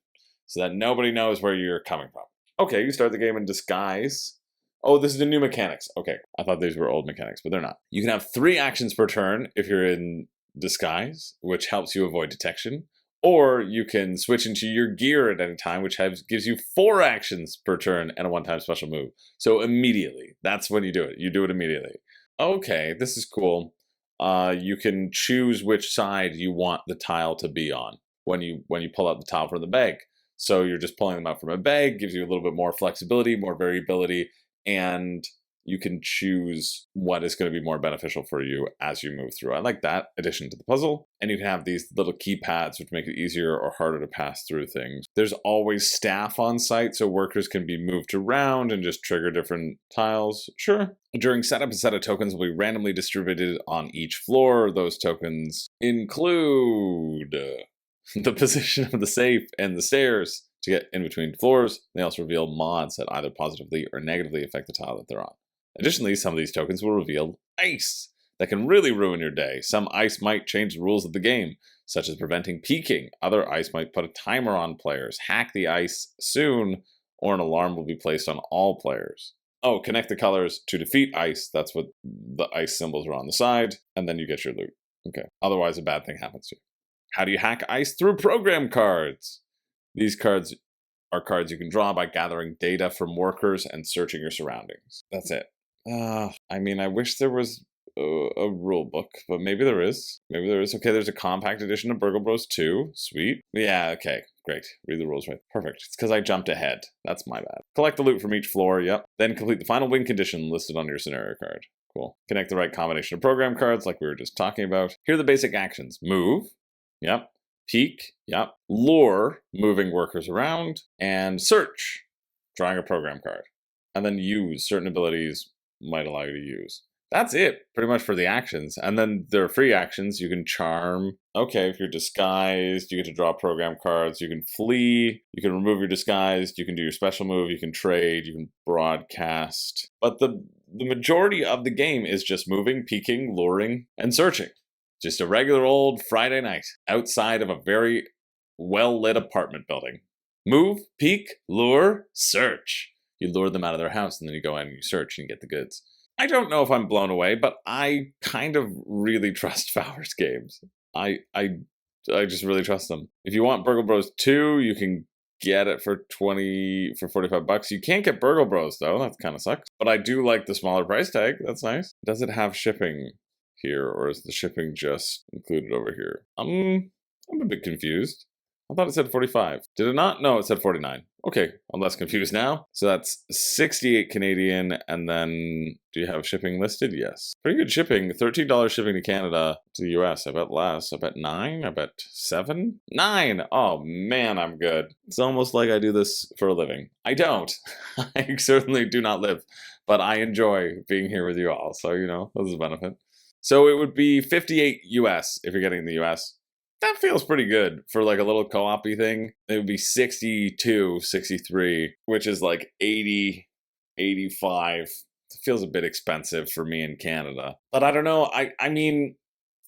so that nobody knows where you're coming from. Okay, you start the game in disguise. Oh, this is the new mechanics. Okay, I thought these were old mechanics, but they're not. You can have 3 actions per turn if you're in disguise, which helps you avoid detection. Or you can switch into your gear at any time, which gives you 4 actions per turn and a one-time special move. So immediately, that's when you do it. You do it immediately. Okay, this is cool. You can choose which side you want the tile to be on when you pull out the tile from the bag. So you're just pulling them out from a bag, gives you a little bit more flexibility, more variability, and you can choose what is going to be more beneficial for you as you move through. I like that addition to the puzzle. And you can have these little keypads which make it easier or harder to pass through things. There's always staff on site, so workers can be moved around and just trigger different tiles. Sure. During setup, a set of tokens will be randomly distributed on each floor. Those tokens include the position of the safe and the stairs to get in between floors. They also reveal mods that either positively or negatively affect the tile that they're on. Additionally, some of these tokens will reveal ice that can really ruin your day. Some ice might change the rules of the game, such as preventing peeking. Other ice might put a timer on players, hack the ice soon, or an alarm will be placed on all players. Oh, connect the colors to defeat ice. That's what the ice symbols are on the side, and then you get your loot. Okay. Otherwise, a bad thing happens to you. How do you hack ice? Through program cards. These cards are cards you can draw by gathering data from workers and searching your surroundings. That's it. I mean, I wish there was a rule book, but maybe there is. Maybe there is. Okay, there's a compact edition of Burgle Bros 2. Sweet. Yeah, okay, great. Read the rules right. Perfect. It's because I jumped ahead. That's my bad. Collect the loot from each floor. Yep. Then complete the final win condition listed on your scenario card. Cool. Connect the right combination of program cards like we were just talking about. Here are the basic actions. Move. Yep. Peek. Yep. Lure, moving workers around. And search, drawing a program card. And then use, certain abilities might allow you to use. That's it, pretty much for the actions. And then there are free actions. You can charm. Okay, if you're disguised, you get to draw program cards. You can flee. You can remove your disguise. You can do your special move. You can trade. You can broadcast. But the majority of the game is just moving, peeking, luring, and searching. Just a regular old Friday night outside of a very well-lit apartment building. Move, peek, lure, search. You lure them out of their house, and then you go in and you search and you get the goods. I don't know if I'm blown away, but I kind of really trust Fowler's games. I just really trust them. If you want Burgle Bros 2, you can get it for $45. You can't get Burgle Bros though. That kind of sucks. But I do like the smaller price tag. That's nice. Does it have shipping here, or is the shipping just included over here? I'm a bit confused. I thought it said 45. Did it not? No, it said 49. Okay, I'm less confused now. So that's 68 Canadian, and then do you have shipping listed? Yes. Pretty good shipping. $13 shipping to Canada, to the US. I bet less. I bet 9. I bet 7. 9! Oh man, I'm good. It's almost like I do this for a living. I don't. I certainly do not live, but I enjoy being here with you all. So, you know, this is a benefit. So it would be 58 US if you're getting in the US. That feels pretty good for like a little co-op-y thing. It would be 62, 63, which is like 80, 85. It feels a bit expensive for me in Canada. But I don't know. I mean,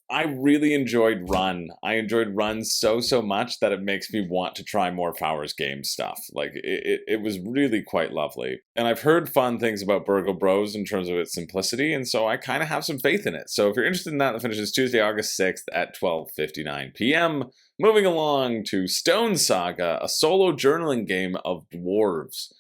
I really enjoyed Run. I enjoyed Run so much that it makes me want to try more Fowler's Game stuff. Like, it was really quite lovely. And I've heard fun things about Burgle Bros in terms of its simplicity, and so I kind of have some faith in it. So if you're interested in that, it finishes Tuesday, August 6th at 12:59 p.m. Moving along to Stone Saga, a solo journaling game of dwarves.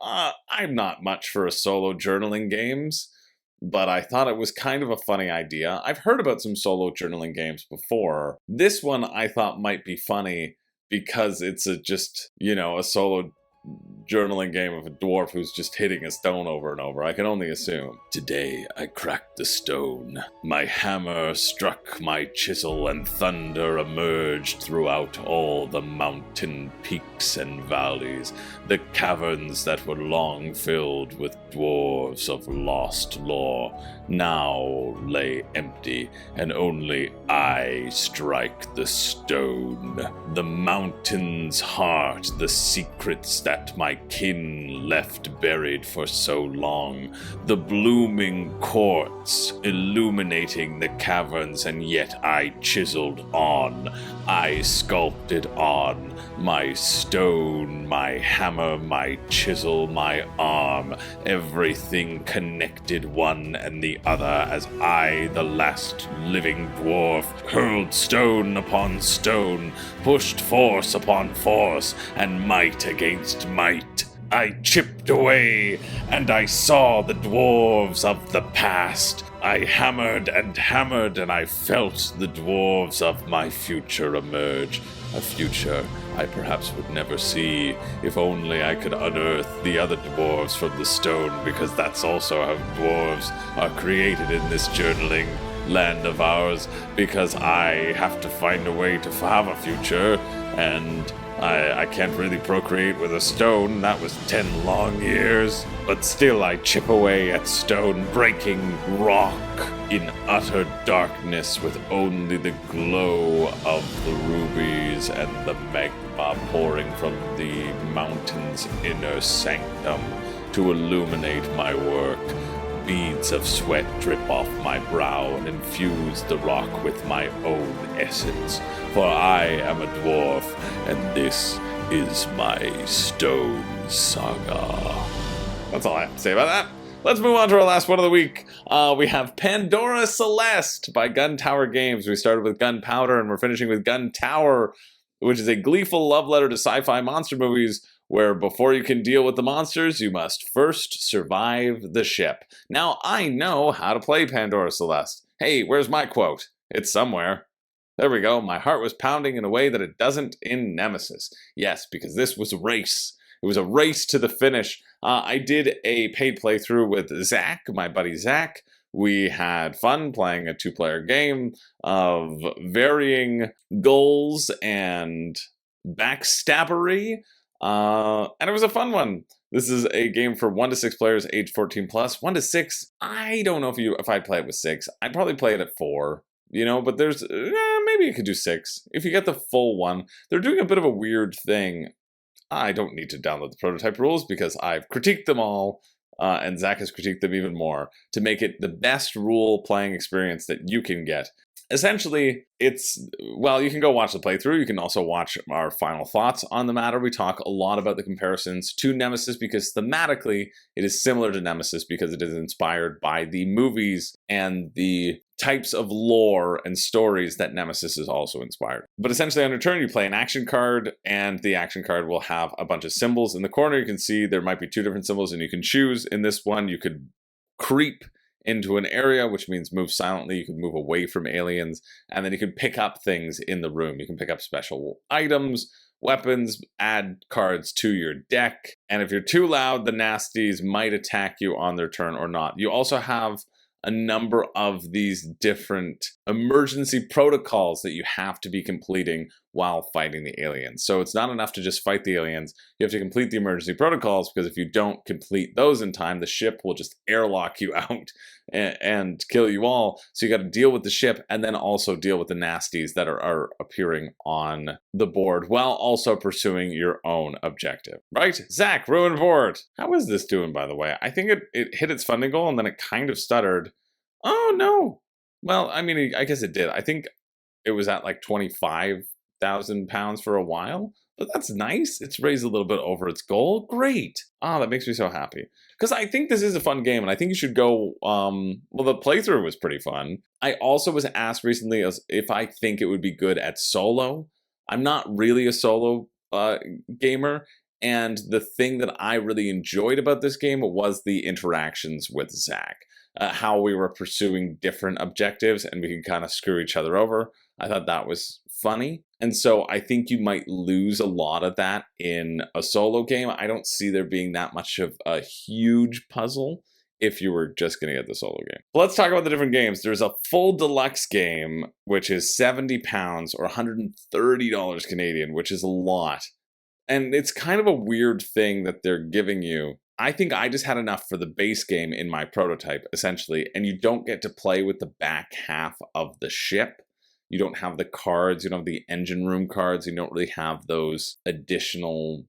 I'm not much for solo journaling games, but I thought it was kind of a funny idea. I've heard about some solo journaling games before. This one I thought might be funny because it's a solo journaling game of a dwarf who's just hitting a stone over and over. I can only assume. Today I cracked the stone. My hammer struck my chisel, and thunder emerged throughout all the mountain peaks and valleys, the caverns that were long filled with dwarves of lost lore now lay empty, and only I strike the stone. The mountain's heart, the secrets that my kin left buried for so long, the blooming quartz illuminating the caverns, and yet I chiseled on. I sculpted on. My stone, my hammer, my chisel, my arm, everything connected one and the other as I, the last living dwarf, hurled stone upon stone, pushed force upon force, and might against might. I chipped away, and I saw the dwarves of the past. I hammered and hammered, and I felt the dwarves of my future emerge. A future I perhaps would never see, if only I could unearth the other dwarves from the stone, because that's also how dwarves are created in this journaling land of ours, because I have to find a way to have a future, and I can't really procreate with a stone. That was 10 long years. But still I chip away at stone, breaking rock in utter darkness with only the glow of the rubies and the magma pouring from the mountain's inner sanctum to illuminate my work. Beads of sweat drip off my brow and infuse the rock with my own essence. For I am a dwarf, and this is my stone saga. That's all I have to say about that. Let's move on to our last one of the week. We have Pandora Celeste by Gun Tower Games. We started with Gunpowder, and we're finishing with Gun Tower, which is a gleeful love letter to sci-fi monster movies, where before you can deal with the monsters, you must first survive the ship. Now, I know how to play Pandora Celeste. Hey, where's my quote? It's somewhere. There we go. My heart was pounding in a way that it doesn't in Nemesis. Yes, because this was a race. It was a race to the finish. I did a paid playthrough with Zach, my buddy Zach. We had fun playing a 2-player game of varying goals and backstabbery. And it was a fun one. This is a game for 1 to 6 players, age 14 plus. 1 to 6, I don't know if I'd play it with 6. I'd probably play it at 4. But there's maybe you could do 6 if you get the full one. They're doing a bit of a weird thing. I don't need to download the prototype rules because I've critiqued them all, and Zach has critiqued them even more to make it the best rule playing experience that you can get. Essentially, you can go watch the playthrough. You can also watch our final thoughts on the matter. We talk a lot about the comparisons to Nemesis because thematically it is similar to Nemesis because it is inspired by the movies and the types of lore and stories that Nemesis is also inspired. But essentially on your turn, you play an action card, and the action card will have a bunch of symbols. In the corner, you can see there might be 2 different symbols, and you can choose. In this one, you could creep into an area, which means move silently. You can move away from aliens, and then you can pick up things in the room. You can pick up special items, weapons, add cards to your deck, and if you're too loud, the nasties might attack you on their turn or not. You also have a number of these different emergency protocols that you have to be completing while fighting the aliens. So it's not enough to just fight the aliens. You have to complete the emergency protocols, because if you don't complete those in time, the ship will just airlock you out and kill you all. So you got to deal with the ship and then also deal with the nasties that are appearing on the board while also pursuing your own objective. Right? Zach, Ruined Board. How is this doing, by the way? I think it hit its funding goal and then it kind of stuttered. Oh, no. Well, I mean, I guess it did. I think it was at like £25,000 for a while. But that's nice. It's raised a little bit over its goal. Great. That makes me so happy. Because I think this is a fun game, and I think you should go, the playthrough was pretty fun. I also was asked recently if I think it would be good at solo. I'm not really a solo gamer, and the thing that I really enjoyed about this game was the interactions with Zach. How we were pursuing different objectives, and we could kind of screw each other over. I thought that was funny. And so I think you might lose a lot of that in a solo game. I don't see there being that much of a huge puzzle if you were just going to get the solo game. Let's talk about the different games. There's a full deluxe game, which is £70 or $130 Canadian, which is a lot. And it's kind of a weird thing that they're giving you. I think I just had enough for the base game in my prototype, essentially, and you don't get to play with the back half of the ship. You don't have the cards, you don't have the engine room cards, you don't really have those additional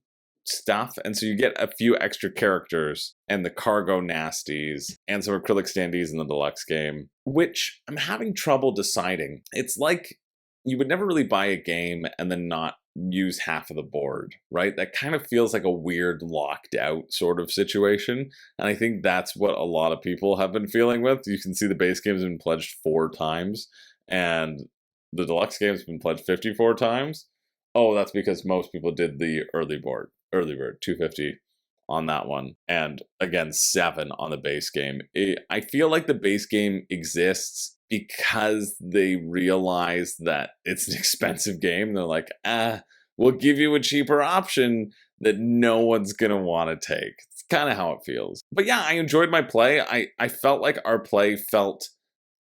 stuff. And so you get a few extra characters and the cargo nasties and some acrylic standees in the deluxe game, which I'm having trouble deciding. It's like you would never really buy a game and then not use half of the board, right? That kind of feels like a weird locked out sort of situation. And I think that's what a lot of people have been feeling with. You can see the base game has been pledged 4 times and the deluxe game's been pledged 54 times. Oh, that's because most people did the early bird, $250. on that one. And again, 7 on the base game. I feel like the base game exists because they realize that it's an expensive game. They're like, we'll give you a cheaper option that no one's going to want to take. It's kind of how it feels. But yeah, I enjoyed my play. I felt like our play felt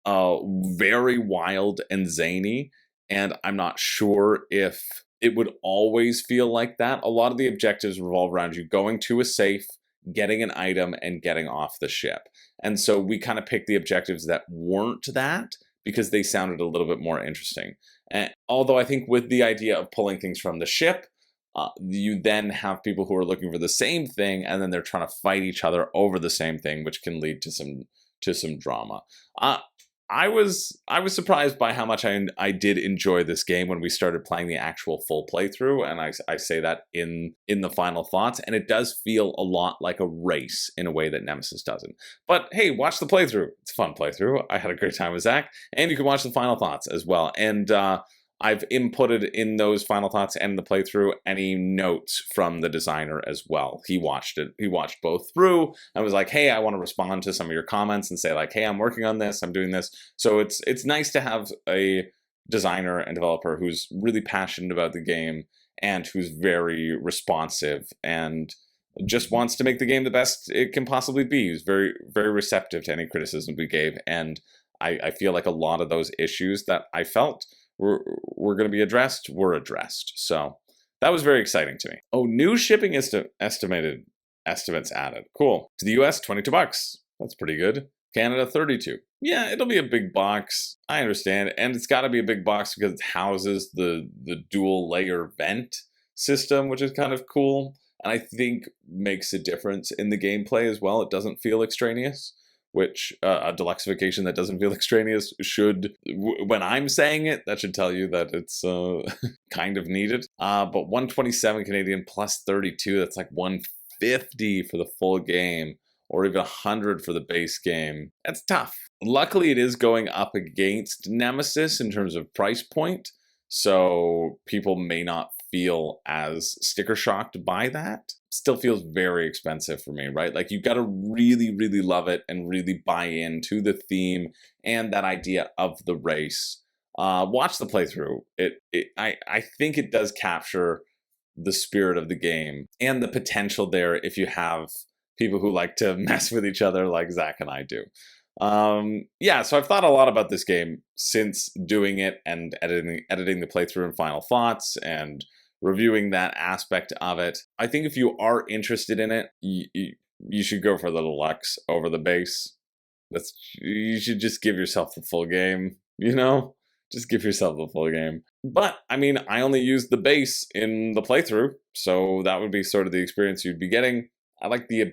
very wild and zany, and I'm not sure if it would always feel like that. A lot of the objectives revolve around you going to a safe, getting an item, and getting off the ship. And so we kind of picked the objectives that weren't that because they sounded a little bit more interesting. And although I think with the idea of pulling things from the ship, you then have people who are looking for the same thing, and then they're trying to fight each other over the same thing, which can lead to some drama. I was surprised by how much I did enjoy this game when we started playing the actual full playthrough, and I say that in the final thoughts, and it does feel a lot like a race in a way that Nemesis doesn't. But hey, watch the playthrough. It's a fun playthrough. I had a great time with Zach, and you can watch the final thoughts as well. And I've inputted in those final thoughts and the playthrough any notes from the designer as well. He watched it. He watched both through and was like, hey, I want to respond to some of your comments and say like, hey, I'm working on this. I'm doing this. So it's nice to have a designer and developer who's really passionate about the game and who's very responsive and just wants to make the game the best it can possibly be. He's very, very receptive to any criticism we gave. And I feel like a lot of those issues that I felt were going to be addressed, were addressed. So that was very exciting to me. Oh, new shipping estimates added. Cool. To the US, $22. That's pretty good. Canada, $32. Yeah, it'll be a big box. I understand. And it's got to be a big box because it houses the dual layer vent system, which is kind of cool. And I think makes a difference in the gameplay as well. It doesn't feel extraneous, which a deluxification that doesn't feel extraneous should, when I'm saying it, that should tell you that it's kind of needed. But 127 Canadian plus 32, that's like 150 for the full game, or even 100 for the base game. That's tough. Luckily, it is going up against Nemesis in terms of price point, so people may not feel as sticker shocked by that. Still feels very expensive for me, right? Like you got to really, really love it and really buy into the theme and that idea of the race. Watch the playthrough. I think it does capture the spirit of the game and the potential there if you have people who like to mess with each other like Zach and I do. Yeah, so I've thought a lot about this game since doing it and editing the playthrough and final thoughts and reviewing that aspect of it. I think if you are interested in it, you should go for the deluxe over the base. You should just give yourself the full game, you know? Just give yourself the full game. But, I mean, I only used the base in the playthrough, so that would be sort of the experience you'd be getting. I like the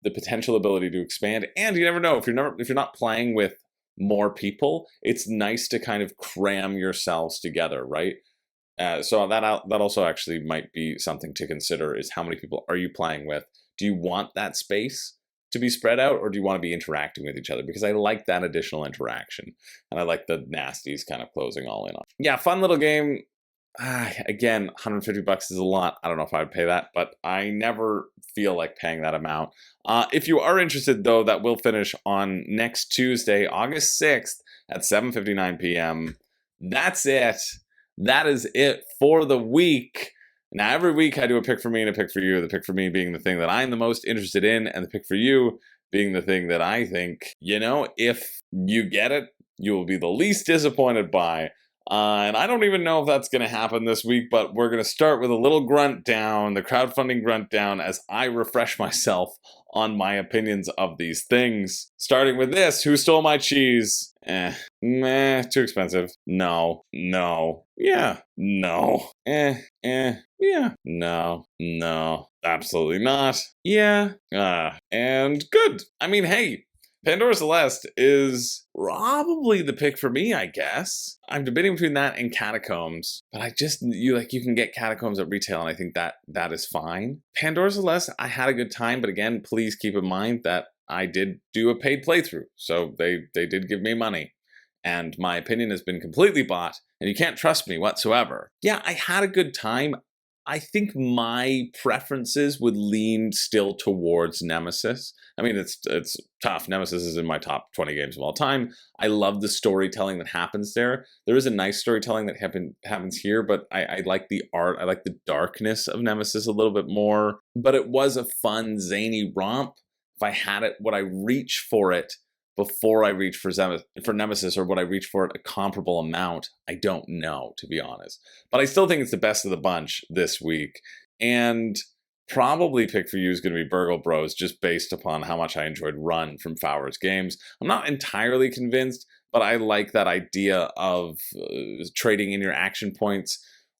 potential ability to expand, and you never know, if you're not playing with more people, it's nice to kind of cram yourselves together, right? So that also actually might be something to consider, is how many people are you playing with? Do you want that space to be spread out, or do you want to be interacting with each other? Because I like that additional interaction, and I like the nasties kind of closing all in on. Yeah, fun little game. Again, $150 is a lot. I don't know if I would pay that, but I never feel like paying that amount. If you are interested, though, that will finish on next Tuesday, August 6th at 7:59 p.m. That's it. That is it for the week. Now, every week I do a pick for me and a pick for you. The pick for me being the thing that I'm the most interested in, and the pick for you being the thing that I think, you know, if you get it, you will be the least disappointed by. And I don't even know if that's going to happen this week, but we're going to start with a little grunt down, the crowdfunding grunt down, as I refresh myself on my opinions of these things. Starting with this, who stole my cheese? Meh, too expensive. No, yeah, no, yeah, no, absolutely not. Yeah, and good. I mean, hey, Pandora Celeste is probably the pick for me, I guess. I'm debating between that and Catacombs, but you can get Catacombs at retail, and I think that is fine. Pandora Celeste, I had a good time, but again, please keep in mind that I did do a paid playthrough, so they did give me money, and my opinion has been completely bought, and you can't trust me whatsoever. Yeah, I had a good time. I think my preferences would lean still towards Nemesis. I mean, it's tough. Nemesis is in my top 20 games of all time. I love the storytelling that happens there. There is a nice storytelling that happens here, but I like the art. I like the darkness of Nemesis a little bit more. But it was a fun, zany romp. If I had it, would I reach for it before I reach for Nemesis, or would I reach for it a comparable amount? I don't know, to be honest. But I still think it's the best of the bunch this week. And probably pick for you is going to be Burgle Bros, just based upon how much I enjoyed Run from Fowers Games. I'm not entirely convinced, but I like that idea of trading in your action points.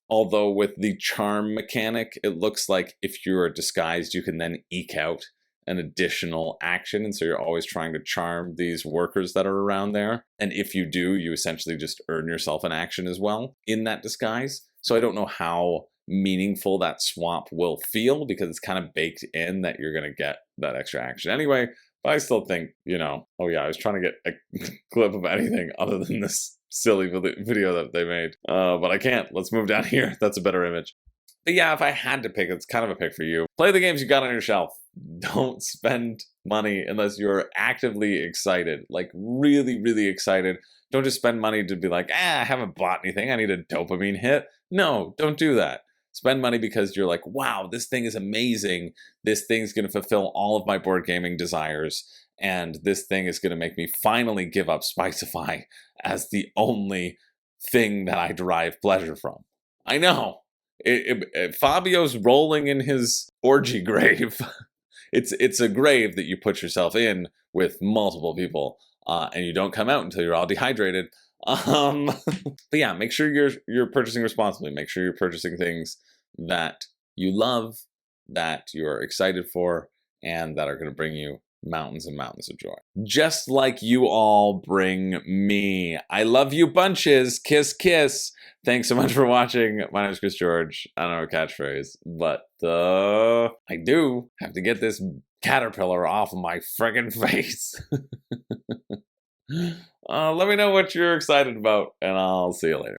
Although with the charm mechanic, it looks like if you're disguised, you can then eke out an additional action, and so you're always trying to charm these workers that are around there. And if you do, you essentially just earn yourself an action as well in that disguise. So I don't know how meaningful that swap will feel, because it's kind of baked in that you're going to get that extra action anyway. But I still think, oh yeah, I was trying to get a clip of anything other than this silly video that they made. But I can't. Let's move down here. That's a better image. But yeah, if I had to pick, it's kind of a pick for you. Play the games you got on your shelf. Don't spend money unless you're actively excited, like really, really excited. Don't just spend money to be like, I haven't bought anything. I need a dopamine hit. No, don't do that. Spend money because you're like, wow, this thing is amazing. This thing's going to fulfill all of my board gaming desires. And this thing is going to make me finally give up Spicify as the only thing that I derive pleasure from. I know. Fabio's rolling in his orgy grave. It's a grave that you put yourself in with multiple people, and you don't come out until you're all dehydrated. But yeah, make sure you're purchasing responsibly. Make sure you're purchasing things that you love, that you're excited for, and that are going to bring you mountains and mountains of joy. Just like you all bring me. I love you bunches. Kiss, kiss. Thanks so much for watching. My name is Chris George. I don't know a catchphrase, but I do have to get this caterpillar off of my friggin' face. Let me know what you're excited about, and I'll see you later.